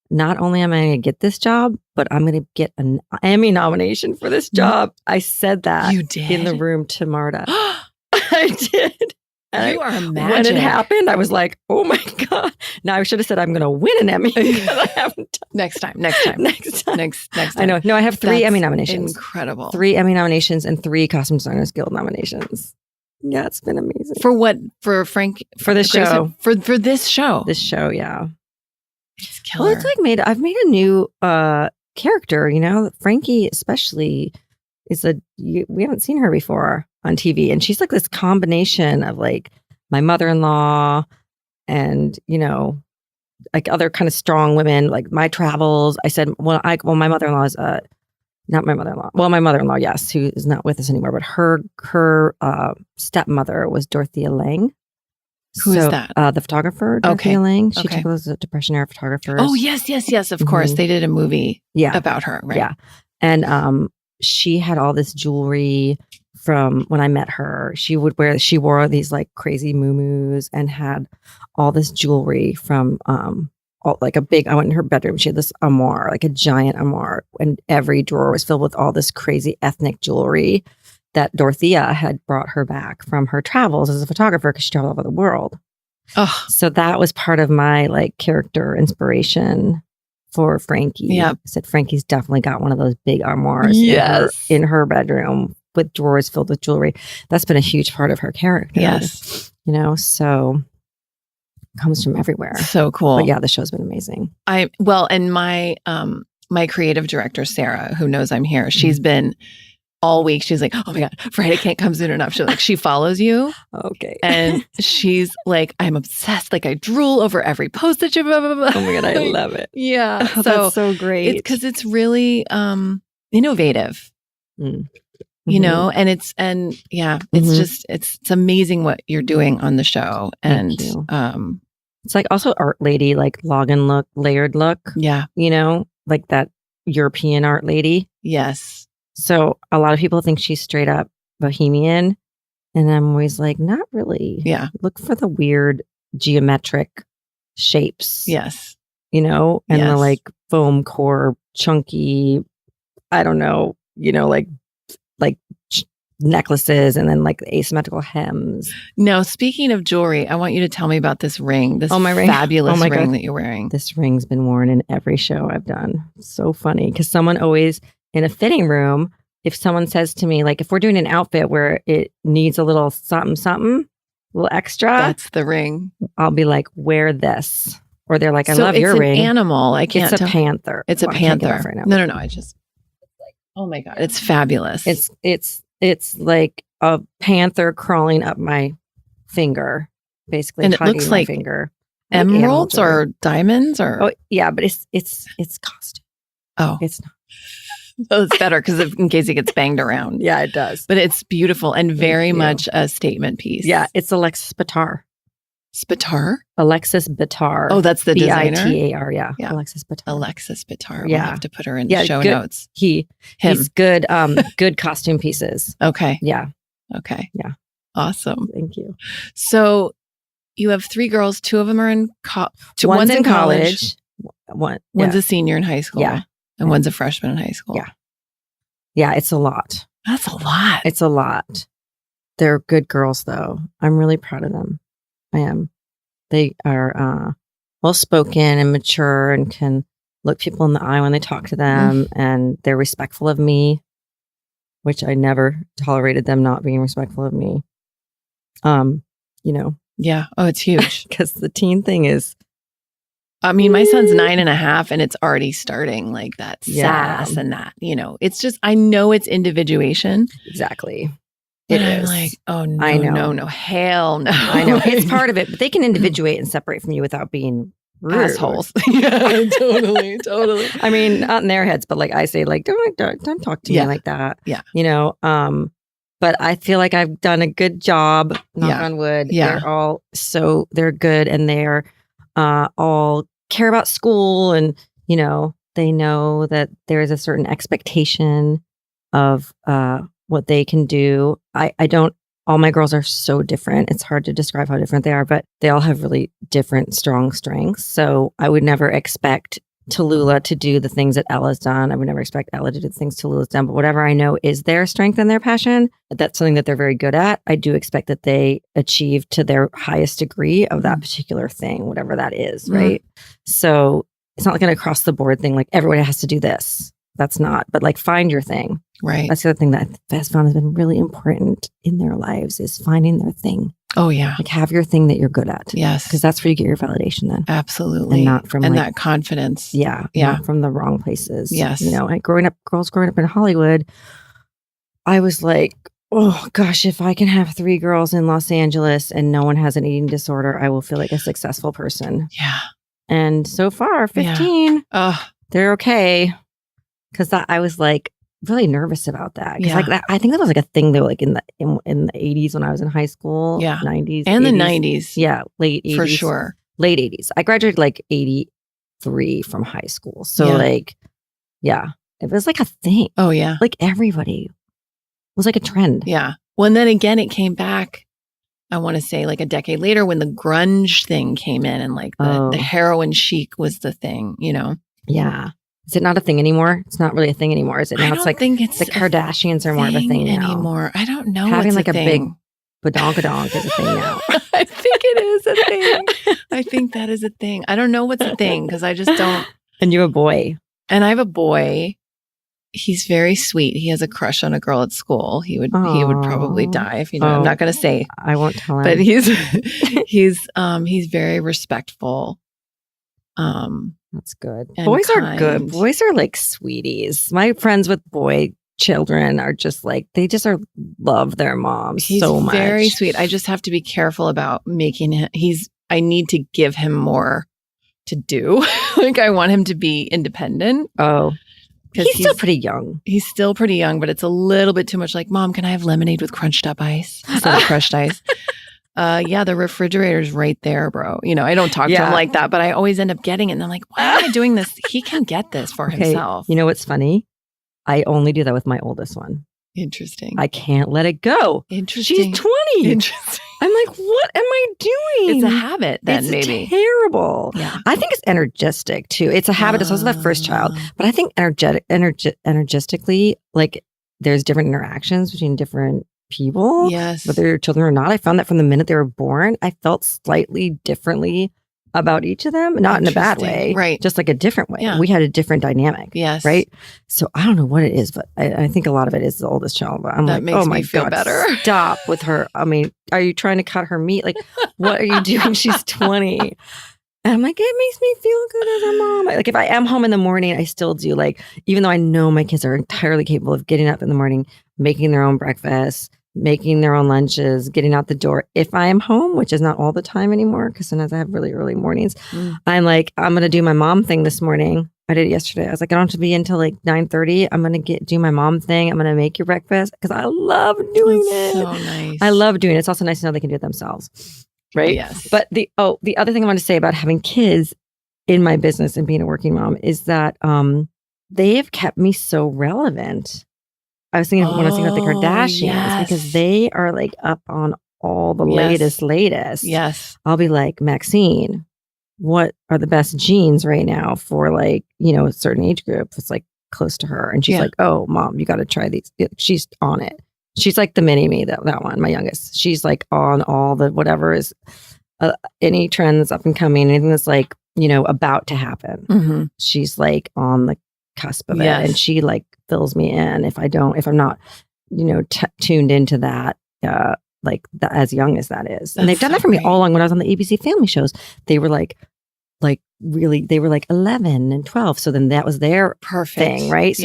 not only am I going to get this job, but I'm going to get an Emmy nomination for this job. I said that You did? in the room to Marta. I did. And You are when magic. it happened, I was like, oh my God. Now I should have said I'm going to win an Emmy because I haven't done Next time. next time. Next time. I know. No, I have 3 That's Emmy nominations. Incredible. 3 Emmy nominations and 3 Costume Designers Guild nominations. Yeah, it's been amazing. For what? For Frank? For this Grace- show. For this show. This show, yeah. It's killer. Well, it's like I've made a new character, you know. Frankie especially is we haven't seen her before on TV. And she's like this combination of like my mother-in-law and, you know, like other kind of strong women, like my travels. I said, my mother-in-law is not my mother-in-law. Well, my mother-in-law, yes, who is not with us anymore, but her stepmother was Dorothea Lange. Who is that? The photographer, Dorothea Lange. She took those Depression era photographers. Oh, yes. Of course. They did a movie about her, right? Yeah. And she had all this jewelry from when I met her. She wore these like crazy muumuus and had all this jewelry from I went in her bedroom. She had this armoire, like a giant armoire, and every drawer was filled with all this crazy ethnic jewelry that Dorothea had brought her back from her travels as a photographer because she traveled all over the world. Oh, So that was part of my like character inspiration for Frankie. Yeah. I said Frankie's definitely got one of those big armoires Yes. in her bedroom with drawers filled with jewelry. That's been a huge part of her character. yes. You know, so it comes from everywhere. So cool. But yeah, the show's been amazing. And my my creative director, Sarah, who knows I'm here, she's been all week. She's like, oh my God, Friday can't come soon enough. She's like, she follows you. Okay. And she's like, I'm obsessed. Like I drool over every post that you blah, blah, blah. Oh my God, I love it. Yeah. Oh, that's so great. It's because it's really innovative, you know, and it's just, it's amazing what you're doing on the show. And Thank you. It's like also art lady, like login look, layered look, yeah. you know, like that European art lady. Yes. So a lot of people think she's straight up bohemian. And I'm always like, not really. Yeah. Look for the weird geometric shapes. Yes. You know, and the Yes. like foam core, chunky, I don't know, you know, like necklaces and then like asymmetrical hems. Now, speaking of jewelry, I want you to tell me about this ring, this my ring. fabulous Oh my ring God. that you're wearing. This ring's been worn in every show I've done. So funny because someone always in a fitting room, if someone says to me, like if we're doing an outfit where it needs a little something, a little extra, That's the ring. I'll be like, wear this. Or they're like, I So love it's your an ring. animal. I can't It's a tell. panther. It's a Well, I can't get it panther. off right now. No. I just like, oh my God, it's fabulous. It's like a panther crawling up my finger, basically. And it hugging looks my like finger. emeralds animal or diamonds or Oh yeah, but it's costume. oh, It's not. it's better because in case it gets banged around. Yeah, it does. But it's beautiful and very you. much a statement piece. Yeah, it's Alexis Bitar. Spitar. Alexis Bitar. Oh, that's the designer. Bitar. Yeah. Yeah. Alexis Bitar. Alexis Spitar. We'll Yeah. have to put her in Yeah, the show good. notes. He's good. Good costume pieces. Okay. Yeah. Okay. Yeah. Awesome. Thank you. So you have 3 girls. 2 of them are in One's in college. One's a senior in high school. Yeah. And one's a freshman in high school. Yeah. Yeah, it's a lot. That's a lot. It's a lot. They're good girls, though. I'm really proud of them. I am. They are well spoken and mature and can look people in the eye when they talk to them. And they're respectful of me, which I never tolerated them not being respectful of me. You know, Yeah. Oh, it's huge. because the teen thing is, I mean, my son's 9.5 and it's already starting like that Yeah. sass and that, you know, it's just, I know it's individuation. exactly. But It I'm is. like, oh no, I know. no, hell no. I know it's part of it, but they can individuate and separate from you without being rude. assholes. Yeah, totally. I mean, not in their heads, but like I say, like don't talk to Yeah. me like that. Yeah. You know. But I feel like I've done a good job. Knock Yeah. on wood. Yeah. They're good, and they're all care about school, and you know they know that there is a certain expectation of what they can do. I don't. All my girls are so different. It's hard to describe how different they are, but they all have really different, strong strengths. So I would never expect Tallulah to do the things that Ella's done. I would never expect Ella to do the things Tallulah's done, but whatever I know is their strength and their passion, that's something that they're very good at. I do expect that they achieve to their highest degree of that particular thing, whatever that is, right? So it's not like an across the board thing, like everybody has to do this. That's not, but like find your thing. Right. That's the other thing that I've found has been really important in their lives is finding their thing. Oh, yeah. Like have your thing that you're good at. Yes. Because that's where you get your validation then. Absolutely. And not from and like, that confidence. Yeah. Yeah. Not from the wrong places. Yes. You know, like girls growing up in Hollywood, I was like, oh gosh, if I can have 3 girls in Los Angeles and no one has an eating disorder, I will feel like a successful person. Yeah. And so far, 15, they're okay. Because I was like, really nervous about that. Because like that, I think that was like a thing though, like in the 80s when I was in high school. 90s. And 80s. the 90s. Yeah. Late 80s. For sure. Late 80s. I graduated like 83 from high school. So like, it was like a thing. Oh yeah. Like everybody. It was like a trend. Yeah. Well, and then again, it came back, I want to say like a decade later when the grunge thing came in and like the heroin chic was the thing, you know? Yeah. Is it not a thing anymore? It's not really a thing anymore. Is it now? I don't think it's the Kardashians are more of a thing now. Anymore. I don't know. Having like a thing. big badonkadonk is a thing now. I think it is a thing. I think that is a thing. I don't know what's a thing because I just don't. And you have a boy. And I have a boy. He's very sweet. He has a crush on a girl at school. He would probably die if you know. I'm not going to say. I won't tell him. But he's very respectful. That's good. Boys are good. Boys are like sweeties. My friends with boy children are just like, they just love their moms so much. He's very sweet. I just have to be careful about making him, I need to give him more to do. Like I want him to be independent. Oh, he's still pretty young. He's still pretty young, but it's a little bit too much like, Mom, can I have lemonade with crunched up ice instead of crushed ice? The refrigerator's right there, bro. You know, I don't talk to him like that, but I always end up getting it. And I'm like, why am I doing this? He can get this for himself. You know what's funny? I only do that with my oldest one. Interesting. I can't let it go. Interesting. She's 20. Interesting. I'm like, what am I doing? It's a habit then, it's maybe. Terrible. Yeah. I think it's energistic too. It's a habit. It's also the first child. But I think energistically, like there's different interactions between different people. Yes. Whether they're children or not. I found that from the minute they were born, I felt slightly differently about each of them. Not in a bad way. Right. Just like a different way. Yeah. We had a different dynamic. Yes. Right. So I don't know what it is, but I think a lot of it is the oldest child. But I'm that like, makes oh my me feel God, better. Stop with her. I mean, are you trying to cut her meat? Like, what are you doing? She's 20. And I'm like, it makes me feel good as a mom. Like if I am home in the morning, I still do like, even though I know my kids are entirely capable of getting up in the morning, making their own breakfast, making their own lunches, getting out the door. If I am home, which is not all the time anymore, because sometimes I have really early mornings, I'm like, I'm going to do my mom thing this morning. I did it yesterday. I was like, I don't have to be until like 9:30. I'm going to do my mom thing. I'm going to make your breakfast because I love doing it. So nice. I love doing it. It's also nice to know they can do it themselves. Right. Yes. But the other thing I want to say about having kids in my business and being a working mom is that they have kept me so relevant. I was thinking when I was thinking about the Kardashians because they are like up on all the latest. Yes. I'll be like, Maxine, what are the best jeans right now for like, you know, a certain age group? It's like close to her. And she's like, oh, Mom, you got to try these. She's on it. She's like the mini me, that one, my youngest. She's like on all the whatever is any trend that's up and coming, anything that's like, you know, about to happen. Mm-hmm. She's like on the cusp of it. And she like fills me in if I'm not, you know, tuned into that, as young as that is. And they've done that for me all along. When I was on the ABC family shows, they were like really, they were like 11 and 12. So then that was their thing, right? So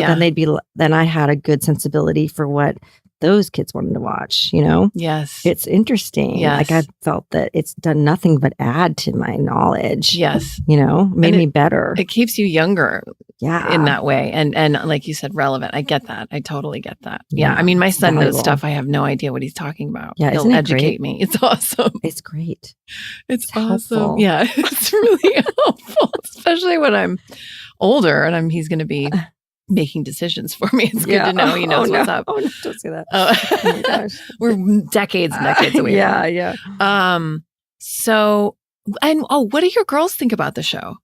then I had a good sensibility for what those kids wanted to watch, you know? Yes. It's interesting. Yes. Like I felt that it's done nothing but add to my knowledge. Yes. You know, made me better. It keeps you younger. Yeah. In that way. And like you said, relevant. I get that. I totally get that. Yeah. I mean, my son knows stuff. I have no idea what he's talking about. Yeah. He'll educate me. It's awesome. It's great. It's awesome. Helpful. Yeah. It's really helpful, especially when I'm older and he's going to be making decisions for me. It's good to know he knows what's up. Oh, no, don't say that. Oh my gosh. We're decades and decades away. Yeah. So, and what do your girls think about the show?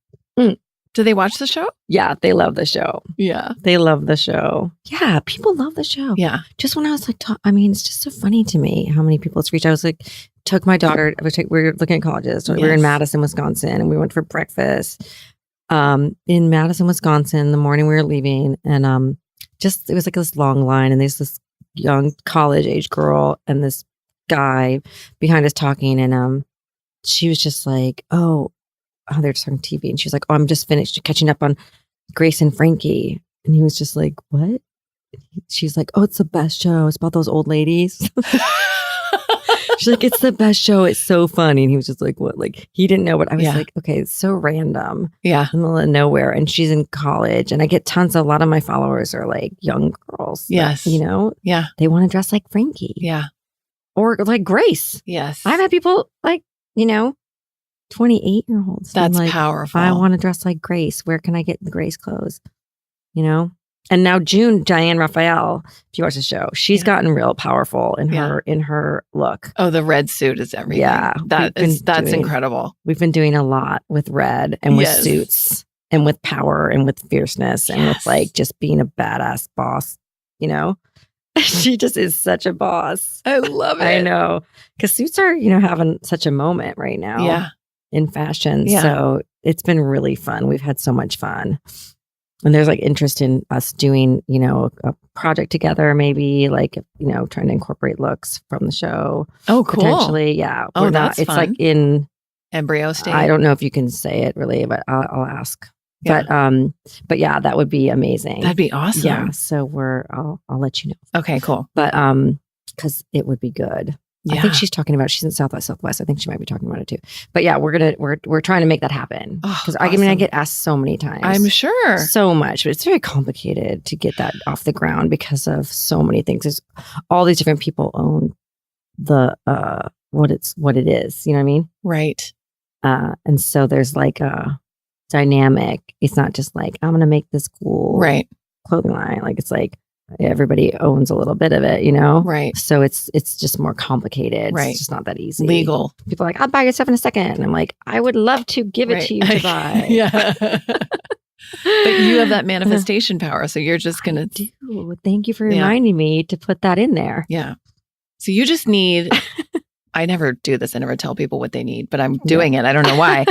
Do they watch the show? Yeah, they love the show. Yeah. They love the show. Yeah, people love the show. Yeah. Just when I was like, it's just so funny to me how many people it's reached. I was like, took my daughter, we were looking at colleges. So we were in Madison, Wisconsin, and we went for breakfast in Madison, Wisconsin. The morning we were leaving, and it was like this long line, and there's this young college age girl and this guy behind us talking, and she was just like, they're just on TV, and she was like, I'm just finished catching up on Grace and Frankie, and he was just like, what? She's like, it's the best show. It's about those old ladies. She's like, it's the best show. It's so funny. And he was just like, what? Like, he didn't know what I was like, okay, it's so random. Yeah. In the middle of nowhere. And she's in college. And I get a lot of my followers are like young girls. Yes. That, Yeah. They want to dress like Frankie. Yeah. Or like Grace. Yes. I've had people like, 28-year-olds. That's like, powerful. I want to dress like Grace. Where can I get the Grace clothes? And now June, Diane Raphael, if you watch the show, she's gotten real powerful in her look. Oh, the red suit is everything. Yeah. That's incredible. We've been doing a lot with red and with suits and with power and with fierceness and with like just being a badass boss, She just is such a boss. I love it. I know. Because suits are, having such a moment right now. Yeah. In fashion. Yeah. So it's been really fun. We've had so much fun. And there's like interest in us doing, a project together, maybe like, trying to incorporate looks from the show. Oh, cool. Potentially. Yeah. That's it's fun. like in embryo state. I don't know if you can say it really, but I'll ask. Yeah. But yeah, that would be amazing. That'd be awesome. Yeah. So I'll let you know. Okay, cool. But, cause it would be good. Yeah. I think she's in South by Southwest. I think she might be talking about it too. But yeah, we're trying to make that happen. Because awesome. I get asked so many times. I'm sure. So much, but it's very complicated to get that off the ground because of so many things. There's all these different people own the what it is. You know what I mean? Right. And so there's like a dynamic. It's not just like I'm gonna make this cool clothing line. Like it's like everybody owns a little bit of it, Right. So it's just more complicated. Right. It's just not that easy. Legal. People are like, I'll buy your stuff in a second. And I'm like, I would love to give it to you to buy. Yeah. But you have that manifestation power. So you're just going to do. Thank you for reminding me to put that in there. Yeah. So you just need, I never do this. I never tell people what they need, but I'm doing it. I don't know why.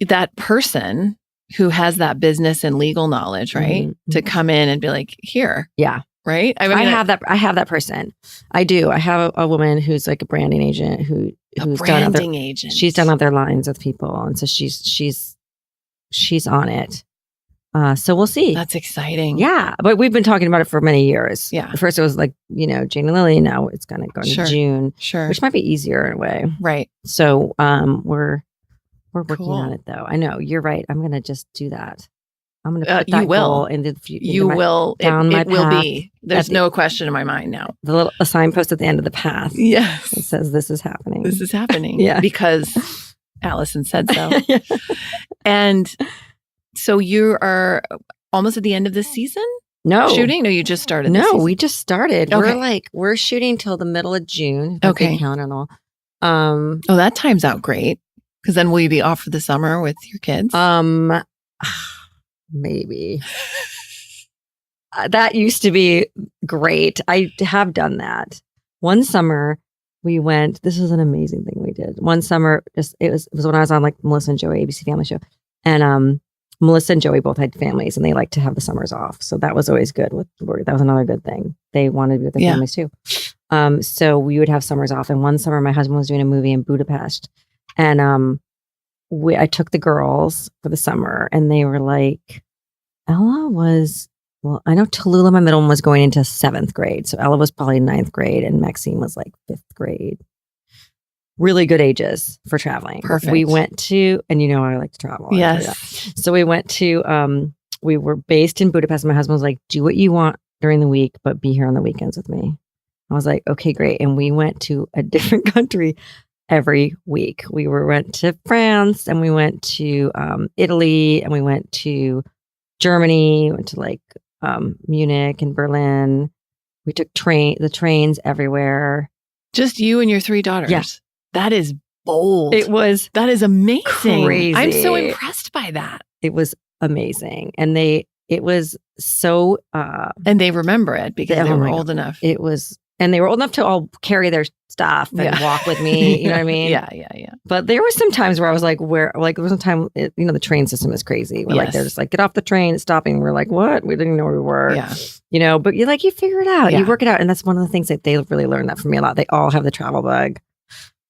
That person who has that business and legal knowledge, right? Mm-hmm. To come in and be like, here. Yeah. Right? I have that person. I do. I have a woman who's like a branding agent who's branding agent. She's done other lines with people. And so she's on it. So we'll see. That's exciting. Yeah. But we've been talking about it for many years. Yeah. At first it was like, Jane and Lily. Now it's going to go into June. Sure. Which might be easier in a way. Right. So we're working on it though. I know you're right. I'm going to just do that. I'm going to put that goal into the future. You will. It will be. There's no question in my mind now. A signpost at the end of the path. Yes. It says this is happening. This is happening. Yeah. Because Allyson said so. Yeah. And so you are almost at the end of this season? No. Shooting? No, you just started. No, we just started. Okay. We're shooting till the middle of June. Okay. Calendar and all. That times out great. Because then will you be off for the summer with your kids? Maybe. That used to be great. I have done that. One summer we went, this was an amazing thing we did. One summer, it was when I was on like Melissa and Joey, ABC Family Show. And Melissa and Joey both had families and they like to have the summers off. So that was always good. That was another good thing. They wanted to be with their families too. So we would have summers off. And one summer my husband was doing a movie in Budapest. And I took the girls for the summer and they were like, Ella was, I know Tallulah, my middle one, was going into 7th grade. So Ella was probably 9th grade and Maxine was like 5th grade. Really good ages for traveling. Perfect. We went to, and I like to travel. Yes. So we went to, we were based in Budapest. My husband was like, do what you want during the week, but be here on the weekends with me. I was like, okay, great. And we went to a different country every week. We went to France and we went to Italy and we went to Germany, went to like Munich and Berlin. We took the trains everywhere. Just you and your 3 daughters? Yeah. That is bold. It was That is amazing. Crazy. I'm so impressed by that. It was amazing. And it was so, and they remember it because they were old enough. It was, and they were old enough to all carry their stuff and walk with me. You know what I mean? Yeah. But there were some times where I was like, there was a time, the train system is crazy. Where like, they're just like, get off the train, it's stopping. We're like, what? We didn't know where we were. Yeah. But you figure it out. You work it out. And that's one of the things that they really learned that from me a lot. They all have the travel bug.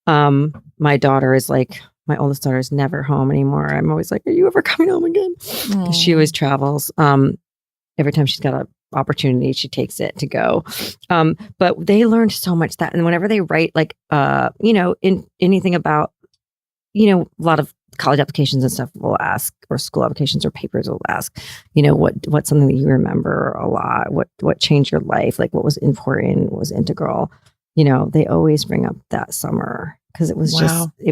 My daughter is like, my oldest daughter is never home anymore. I'm always like, are you ever coming home again? Because she always travels. Every time she's got an opportunity, she takes it to go. But they learned so much that, and whenever they write in anything about, a lot of college applications and stuff will ask, or school applications or papers will ask, what's something that you remember a lot? What changed your life? Like what was important, what was integral? They always bring up that summer. Because it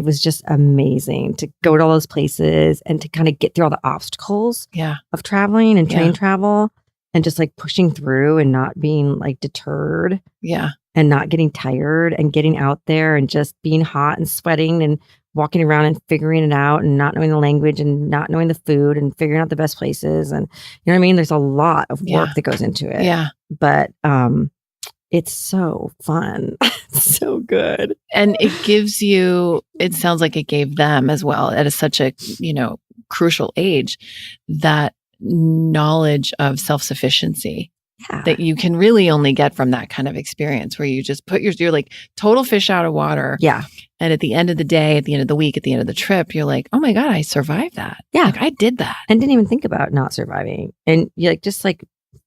was just amazing to go to all those places and to kind of get through all the obstacles of traveling and train travel and just like pushing through and not being like deterred and not getting tired and getting out there and just being hot and sweating and walking around and figuring it out and not knowing the language and not knowing the food and figuring out the best places. And you know what I mean? There's a lot of work that goes into it. Yeah. But it's so fun. So good. And it gives you, it sounds like it gave them as well at such a, crucial age, that knowledge of self-sufficiency that you can really only get from that kind of experience where you just put you're like total fish out of water. Yeah. And at the end of the day, at the end of the week, at the end of the trip, you're like, oh my God, I survived that. Yeah. Like I did that. And didn't even think about not surviving. And you just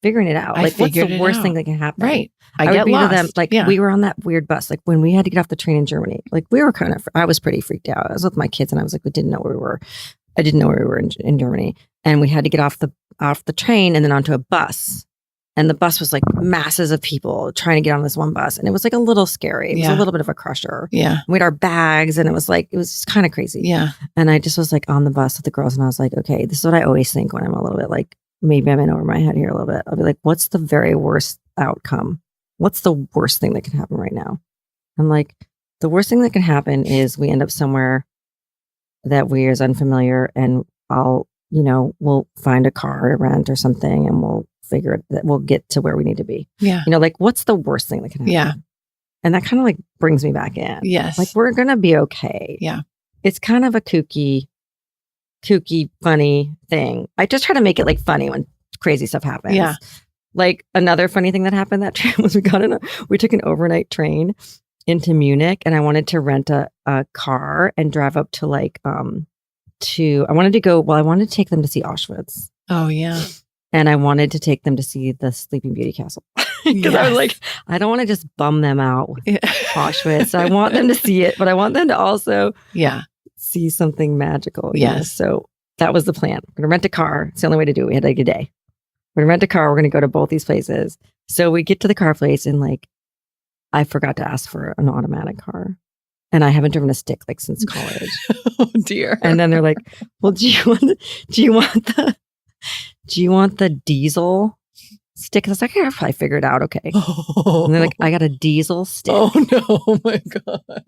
figuring it out. Like what's the worst thing that can happen? Right. I get would be lost. to them, like we were on that weird bus. Like when we had to get off the train in Germany, like we were I was pretty freaked out. I was with my kids and I was like, we didn't know where we were. I didn't know where we were in Germany. And we had to get off the train and then onto a bus. And the bus was like masses of people trying to get on this one bus. And it was like a little scary. It was a little bit of a crusher. Yeah. We had our bags and it was kind of crazy. Yeah. And I just was like on the bus with the girls and I was like, okay, this is what I always think when I'm a little bit like, maybe I'm in over my head here a little bit. I'll be like, what's the very worst outcome? What's the worst thing that can happen right now? I'm like, the worst thing that can happen is we end up somewhere that is unfamiliar and we'll find a car to rent or something and we'll figure it that we'll get to where we need to be. Yeah. Like what's the worst thing that can happen? Yeah. And that kind of like brings me back in. Yes. Like we're going to be okay. Yeah. It's kind of a kooky, funny thing. I just try to make it like funny when crazy stuff happens. Yeah. Like another funny thing that happened that trip was we took an overnight train into Munich and I wanted to rent a car and drive up to I wanted to take them to see Auschwitz. Oh yeah. And I wanted to take them to see the Sleeping Beauty castle. Because I was like, I don't want to just bum them out with Auschwitz. I want them to see it, but I want them to also see something magical. Yes. So that was the plan. We're going to rent a car. It's the only way to do it. We had like a day. We're going to rent a car. We're going to go to both these places. So we get to the car place and I forgot to ask for an automatic car. And I haven't driven a stick since college. Oh dear. And then they're like, well, do you want the diesel stick? I was like, I probably figure it out. Okay. Oh. And they're like, I got a diesel stick. Oh no. Oh my God.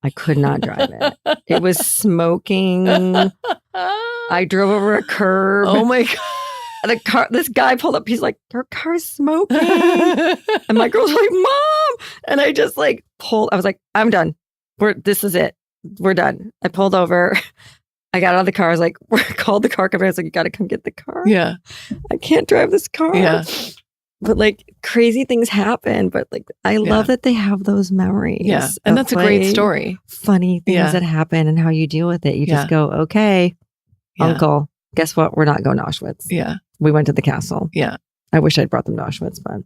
I could not drive it. It was smoking. I drove over a curb. Oh my God. This guy pulled up. He's like, your car's smoking. And my girl's like, Mom. And I just pulled. I was like, I'm done. This is it. We're done. I pulled over. I got out of the car. I was like, called the car company. I was like, you got to come get the car. Yeah. I can't drive this car. Yeah. But crazy things happen. But I love that they have those memories. Yeah. And that's a great story. Funny things that happen and how you deal with it. You just go, okay, Uncle, guess what? We're not going to Auschwitz. Yeah. We went to the castle. Yeah. I wish I'd brought them to Auschwitz, but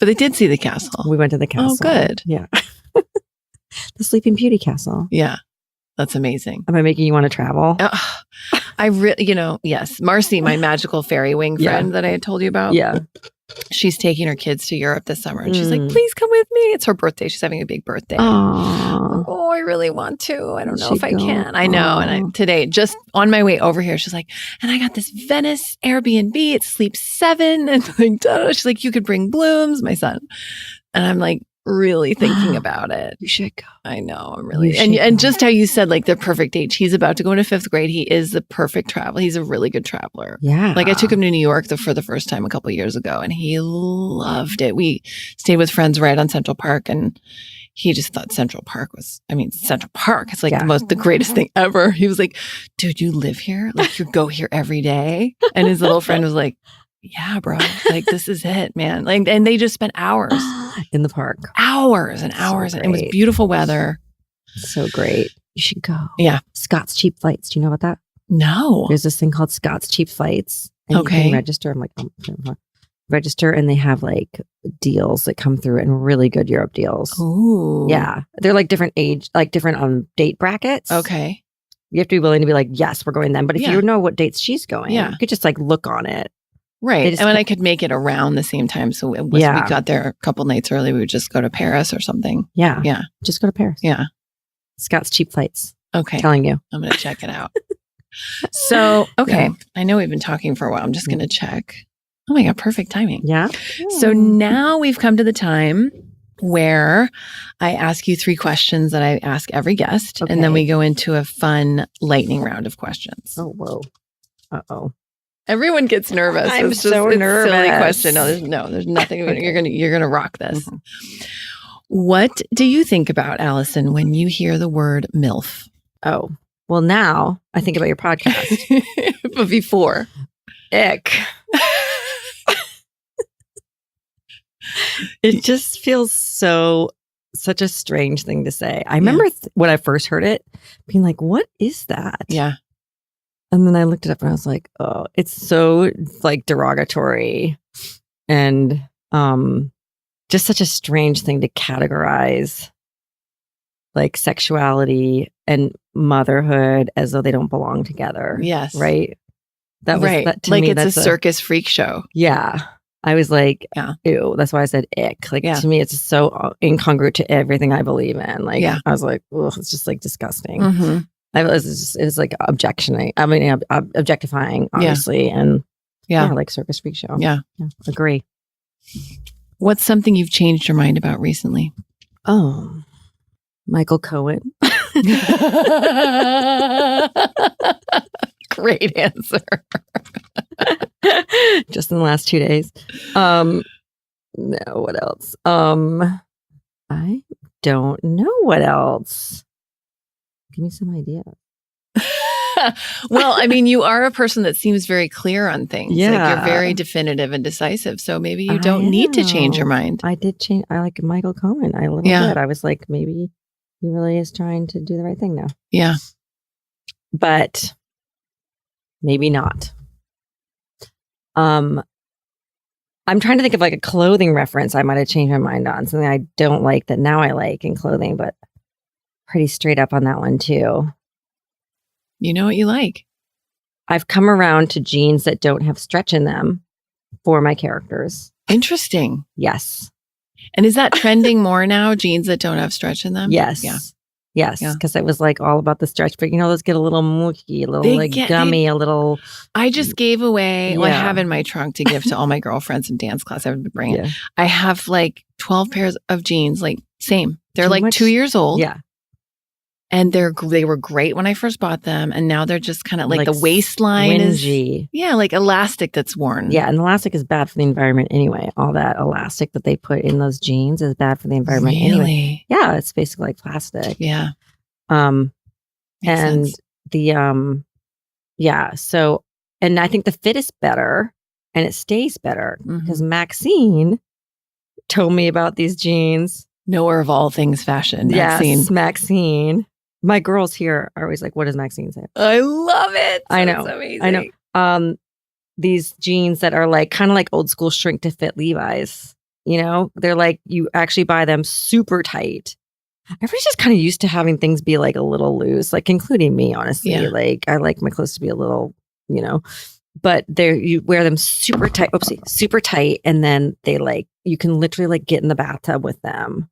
they did see the castle. We went to the castle. Oh, good. Yeah. The Sleeping Beauty castle. Yeah. That's amazing. Am I making you want to travel? I really, yes. Marcy, my magical fairy wing friend that I had told you about. Yeah. She's taking her kids to Europe this summer and she's like, please come with me. It's her birthday. She's having a big birthday. Oh, I really want to. I don't know if I can. I know. And today, just on my way over here, she's like, and I got this Venice Airbnb. It sleeps 7. And she's like, you could bring blooms, my son. And I'm like, really thinking about it. You should go. I know. I'm You really should and go. just how you said like the perfect age. He's about to go into 5th grade. He is the perfect traveler. He's a really good traveler. Yeah. Like I took him to New York for the first time a couple of years ago, and he loved it. We stayed with friends right on Central Park, and he just thought Central Park. It's like the greatest thing ever. He was like, dude, you live here? Like you go here every day? And his little friend was like, yeah, bro. Like this is it, man. Like, and they just spent hours in the park. Hours and hours. So And it was great. beautiful weather. So great. You should go. Yeah. Scott's Cheap Flights. Do you know about that? No. There's this thing called Scott's Cheap Flights. And you Okay. can register. I'm like, register, and they have like deals that come through and really good Europe deals. Ooh. Yeah. They're like different age, like different date brackets. Okay. You have to be willing to be like, yes, we're going then. But if Yeah. you know what dates she's going, Yeah. you could just like look on it. Right. They just And when put- I could make it around the same time. So we Yeah. got there a couple nights early. We would just go to Paris or something. Yeah. Yeah. Just go to Paris. Yeah. Scott's Cheap Flights. Okay. Telling you. I'm going to check it out. So, okay. Yeah. I know we've been talking for a while. I'm just going to check. Oh my God. Perfect timing. Yeah. So now we've come to the time where I ask you 3 questions that I ask every guest. And then Okay. we go into a fun lightning round of questions. Oh, whoa. Uh-oh. Everyone gets nervous. I'm It's so it's a nervous. Silly question. There's nothing. Okay. You're gonna rock this. Mhm. What do you think about, Allyson, when you hear the word MILF? Oh, well, now I think about your podcast. But before, Ick. It just feels such a strange thing to say. I remember when I first heard it being like, what is that? yeah, And then I looked it up and I was like, oh, it's so like derogatory and just such a strange thing to categorize like sexuality and motherhood as though they don't belong together. yes, Right. That was right. that to Like me, it's a that's circus freak show. Yeah. I was like, Yeah. ew. That's why I said ick. Like Yeah. to me, it's so incongruent to everything I believe in. Like Yeah. I was like, ugh, it's just like disgusting. Mm-hmm. It's like objectioning. I mean, objectifying, obviously, and Yeah. like circus freak show. Yeah. Agree. What's something you've changed your mind about recently? Oh, Michael Cohen. Great answer. Just in the last 2 days. No, what else? I don't know what else. Give me some idea. Well, I mean, you are a person that seems very clear on things. Like Yeah. you're very definitive and decisive. So maybe you don't need to change your know. mind. I did change. I like Michael Cohen. I a little Yeah. bit. I was like, maybe he really is trying to do the right thing now, Yeah. but maybe not. I'm trying to think of like a clothing reference I might have changed my mind on, something I don't like that now I like in clothing, but pretty straight up on that one too. You know what you like. I've come around to jeans that don't have stretch in them for my characters. Interesting. Yes. And is that trending more now? Jeans that don't have stretch in them? Yes. Yeah. Yes. Yeah. Because it was like all about the stretch, but those get a little mooky, a little They like get- gummy, a little. I just gave away, well, I Yeah. have in my trunk to give to all my girlfriends in dance class. I would bring it. Yeah. I have like 12 pairs of jeans, like same. They're Too like much- 2 years old. Yeah. And they were great when I first bought them. And now they're just kind of like the waistline is, Wingy. yeah, like elastic that's worn. Yeah. And elastic is bad for the environment anyway. All that elastic that they put in those jeans is bad for the environment anyway. Really? Yeah. It's basically like plastic. Yeah. Makes and sense. the yeah, so and I think the fit is better and it stays better Mhm. because Maxine told me about these jeans. Knower of all things fashion. Maxine. Yes, Maxine. My girls here are always like, what does Maxine say? I love it. I know. That's amazing. I know. These jeans that are like kind of like old school shrink to fit Levi's, they're like you actually buy them super tight. Everybody's just kind of used to having things be like a little loose, like including me, honestly. Yeah. Like I like my clothes to be a little, but you wear them super tight, super tight. And then they you can literally like get in the bathtub with them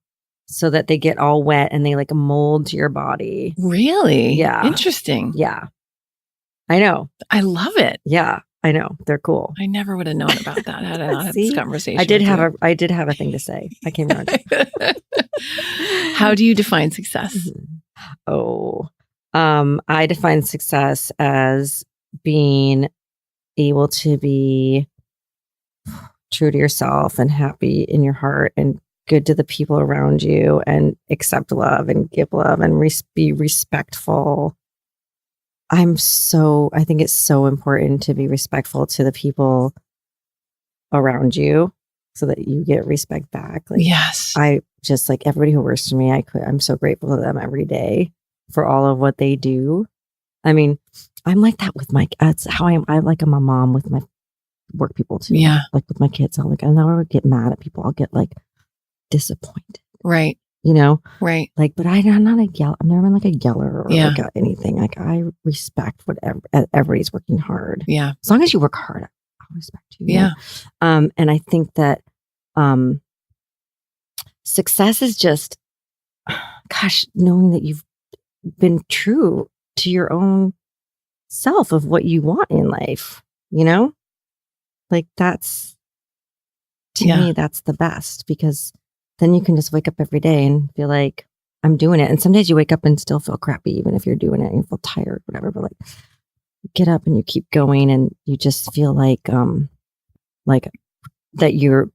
so that they get all wet and they like mold to your body. Really? Yeah. Interesting. Yeah. I know. I love it. Yeah. I know. They're cool. I never would have known about that had I not had See? this conversation. I did with have a thing to say. I came around. you. How do you define success? I define success as being able to be true to yourself and happy in your heart and good to the people around you and accept love and give love and be respectful. I think it's so important to be respectful to the people around you so that you get respect back. Like, yes. I just like everybody who works for me, I'm so grateful to them every day for all of what they do. I mean, I'm like that with that's how I am. I'm a mom with my work people too. Yeah. Like with my kids, I never get mad at people. I'll get like disappointed. Right. You know? Right. Like, but I'm not a yell. I've never been like a yeller or like anything. Like I respect whatever, everybody's working hard. Yeah. As long as you work hard, I'll respect you. Yeah. And I think that success is just, gosh, knowing that you've been true to your own self of what you want in life, you know? Like that's, to me, that's the best, because then you can just wake up every day and feel like I'm doing it. And some days you wake up and still feel crappy, even if you're doing it and you feel tired, whatever, but like you get up and you keep going and you just feel like that you're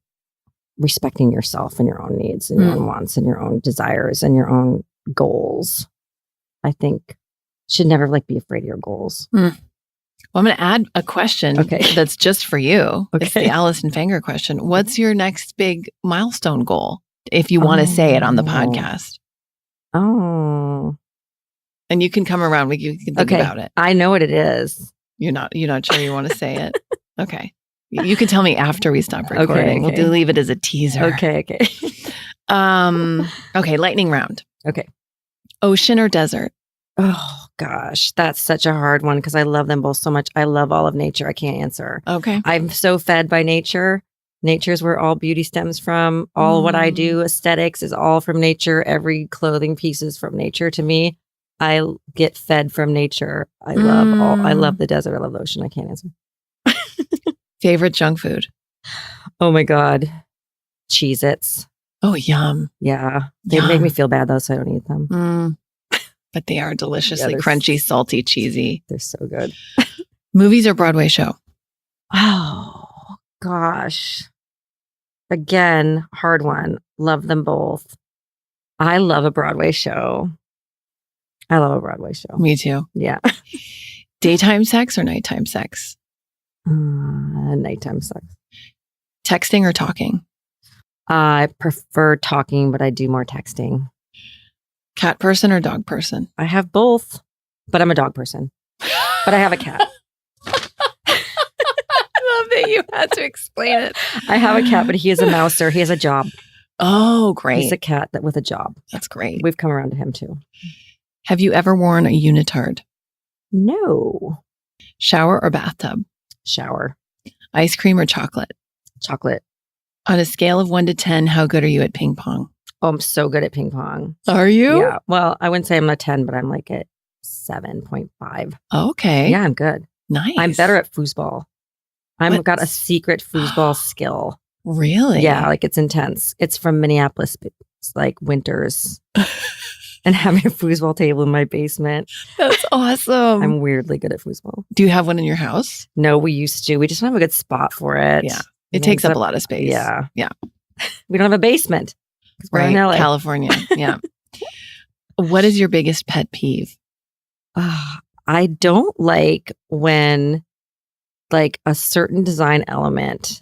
respecting yourself and your own needs and your own wants and your own desires and your own goals. I think should never like be afraid of your goals. Well, I'm going to add a question that's just for you. It's the Allyson Fanger question. What's your next big milestone goal? If you want to say it on the podcast. And you can come around. You can think about it. I know what it is. You're not sure you want to say it? Okay. You can tell me after we stop recording. Okay. We'll leave it as a teaser. Okay. Okay. Lightning round. Okay. Ocean or desert? Oh gosh, that's such a hard one because I love them both so much. I love all of nature. I can't answer. Okay. I'm so fed by nature. Nature's where all beauty stems from. All what I do, aesthetics, is all from nature. Every clothing piece is from nature to me. I get fed from nature. I love the desert. I love the ocean. I can't answer. Favorite junk food? Oh my God. Cheez-Its. Oh, yum. Yeah. They make me feel bad though, so I don't eat them. But they are deliciously crunchy, salty, cheesy. They're so good. Movies or Broadway show? Oh, gosh. Again, hard one. Love them both. I love a Broadway show. Me too. Yeah. Daytime sex or nighttime sex? Nighttime sex. Texting or talking? I prefer talking, but I do more texting. Cat person or dog person? I have both, but I'm a dog person. But I have a cat. I love that you had to explain it. I have a cat, but he is a mouser. He has a job. Oh, great. He's a cat with a job. That's great. We've come around to him too. Have you ever worn a unitard? No. Shower or bathtub? Shower. Ice cream or chocolate? Chocolate. On a scale of 1 to 10, how good are you at ping pong? Oh, I'm so good at ping pong. Are you? Yeah. Well, I wouldn't say I'm a 10, but I'm like at 7.5. Okay. Yeah, I'm good. Nice. I'm better at foosball. I've got a secret foosball skill. Really? Yeah, like it's intense. It's from Minneapolis. It's like winters. And having a foosball table in my basement. That's awesome. I'm weirdly good at foosball. Do you have one in your house? No, we used to. We just don't have a good spot for it. Yeah. It takes up a lot of space. Yeah. Yeah. We don't have a basement. Right. We're in LA. California. Yeah. What is your biggest pet peeve? I don't like when like a certain design element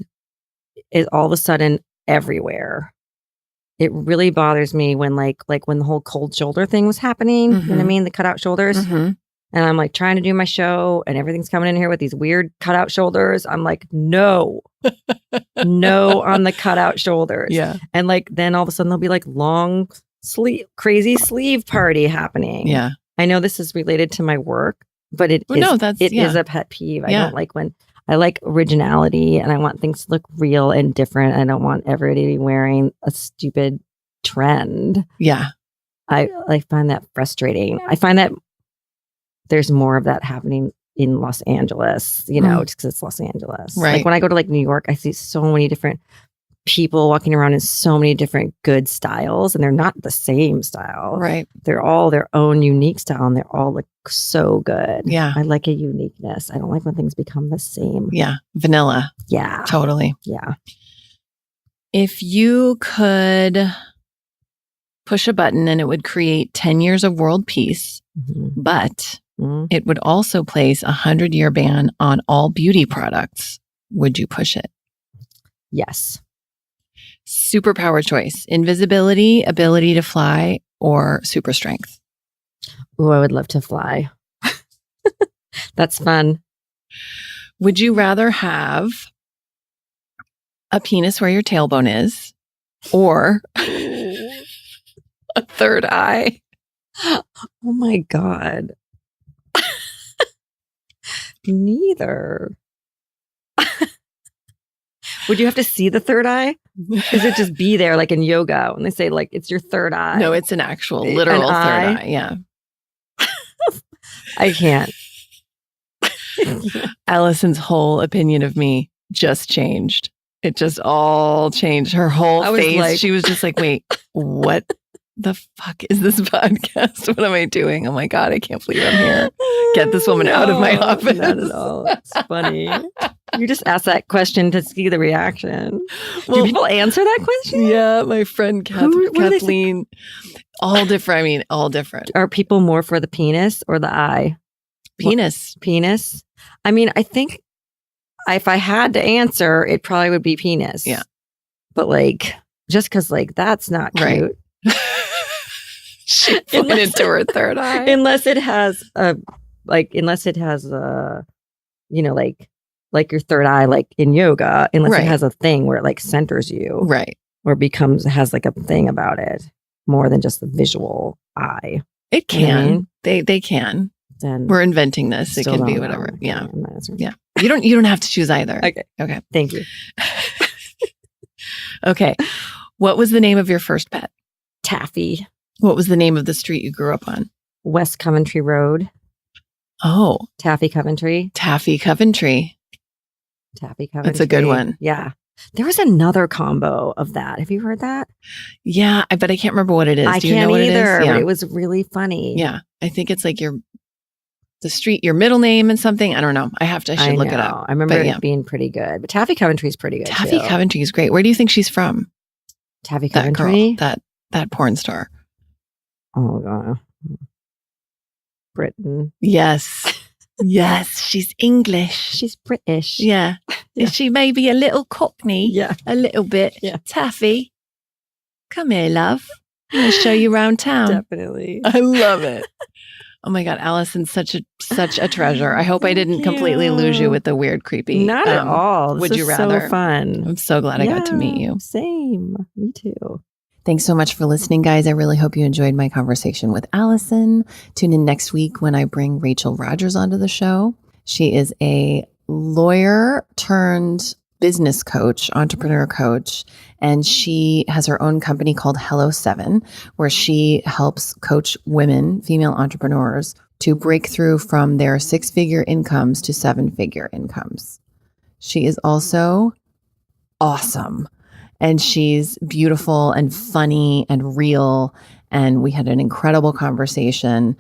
is all of a sudden everywhere. It really bothers me when like when the whole cold shoulder thing was happening. You know what I mean? The cutout shoulders. And I'm like trying to do my show and everything's coming in here with these weird cutout shoulders. I'm like, no on the cutout shoulders. Yeah. And like, then all of a sudden there'll be like long sleeve, crazy sleeve party happening. Yeah. I know this is related to my work, but it is a pet peeve. I don't like when I like originality and I want things to look real and different. I don't want everybody to be wearing a stupid trend. Yeah. I find that frustrating. I find that there's more of that happening in Los Angeles, just because it's Los Angeles. Right. Like when I go to like New York, I see so many different people walking around in so many different good styles, and they're not the same style. Right. They're all their own unique style, and they're all like so good. Yeah. I like a uniqueness. I don't like when things become the same. Yeah. Vanilla. Yeah. Totally. Yeah. If you could push a button and it would create 10 years of world peace, but it would also place a 100-year ban on all beauty products, would you push it? Yes. Superpower choice: invisibility, ability to fly, or super strength? Oh, I would love to fly. That's fun. Would you rather have a penis where your tailbone is, or a third eye? Oh my God. Neither. Would you have to see the third eye? Does it just be there like in yoga when they say like it's your third eye? No, it's an actual literal third eye. Yeah. I can't. Allison's whole opinion of me just changed. It just all changed. Her whole face. She was just like, wait, what the fuck is this podcast? What am I doing? Oh my God, I can't believe I'm here. Get this woman out of my office. Not at all. It's funny. You just asked that question to see the reaction. Well, do people answer that question? Yeah, my friend Kathleen. All different. I mean, all different. Are people more for the penis or the eye? Penis. Penis. I mean, I think if I had to answer, it probably would be penis. Yeah. But like, just because like that's not cute. Right. She pointed to her third eye. Unless it has you know, like your third eye, like in yoga, unless it has a thing where it like centers you. Right. Or has like a thing about it more than just the visual eye. It can. You know what I mean? They can. Then we're inventing this. It can be whatever. Know. Yeah. Yeah. You don't have to choose either. Okay. Thank you. Okay. What was the name of your first pet? Taffy. What was the name of the street you grew up on? West Coventry Road. Oh. Taffy Coventry. Taffy Coventry. Taffy Coventry. That's a good one. Yeah. There was another combo of that. Have you heard that? Yeah, but I can't remember what it is. I Do you know can't what either. It is? Yeah. But it was really funny. Yeah. I think it's like the street, your middle name and something. I don't know. I should look it up. I remember it being pretty good. But Taffy Coventry is pretty good. Taffy Coventry is great. Where do you think she's from? Taffy Coventry? That porn star. Oh, God. Britain. Yes. Yes, she's English. She's British. Yeah. Is she maybe a little cockney? Yeah. A little bit. Yeah. Taffy, come here, love. I'm going to show you around town. Definitely. I love it. Oh my God, Allison's such a treasure. I hope I didn't completely lose you with the weird, creepy. Not at all. Would you rather? So fun. I'm so glad I got to meet you. Same. Me too. Thanks so much for listening, guys. I really hope you enjoyed my conversation with Allyson. Tune in next week when I bring Rachel Rogers onto the show. She is a lawyer turned business coach, entrepreneur coach, and she has her own company called Hello 7, where she helps coach women, female entrepreneurs, to break through from their 6-figure incomes to 7-figure incomes. She is also awesome. And she's beautiful and funny and real. And we had an incredible conversation.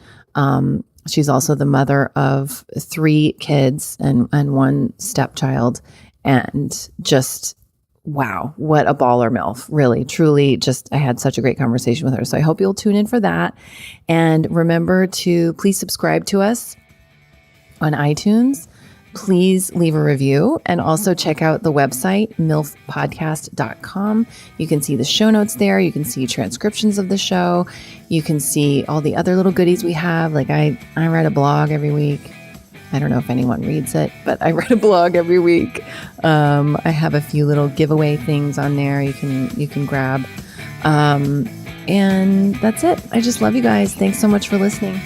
She's also the mother of 3 kids and 1 stepchild. And just, wow, what a baller MILF. Really, truly, I had such a great conversation with her. So I hope you'll tune in for that. And remember to please subscribe to us on iTunes. Please leave a review and also check out the website, milfpodcast.com. You can see the show notes there. You can see transcriptions of the show. You can see all the other little goodies we have. Like I write a blog every week. I don't know if anyone reads it, but I write a blog every week. I have a few little giveaway things on there you can grab. And that's it. I just love you guys. Thanks so much for listening.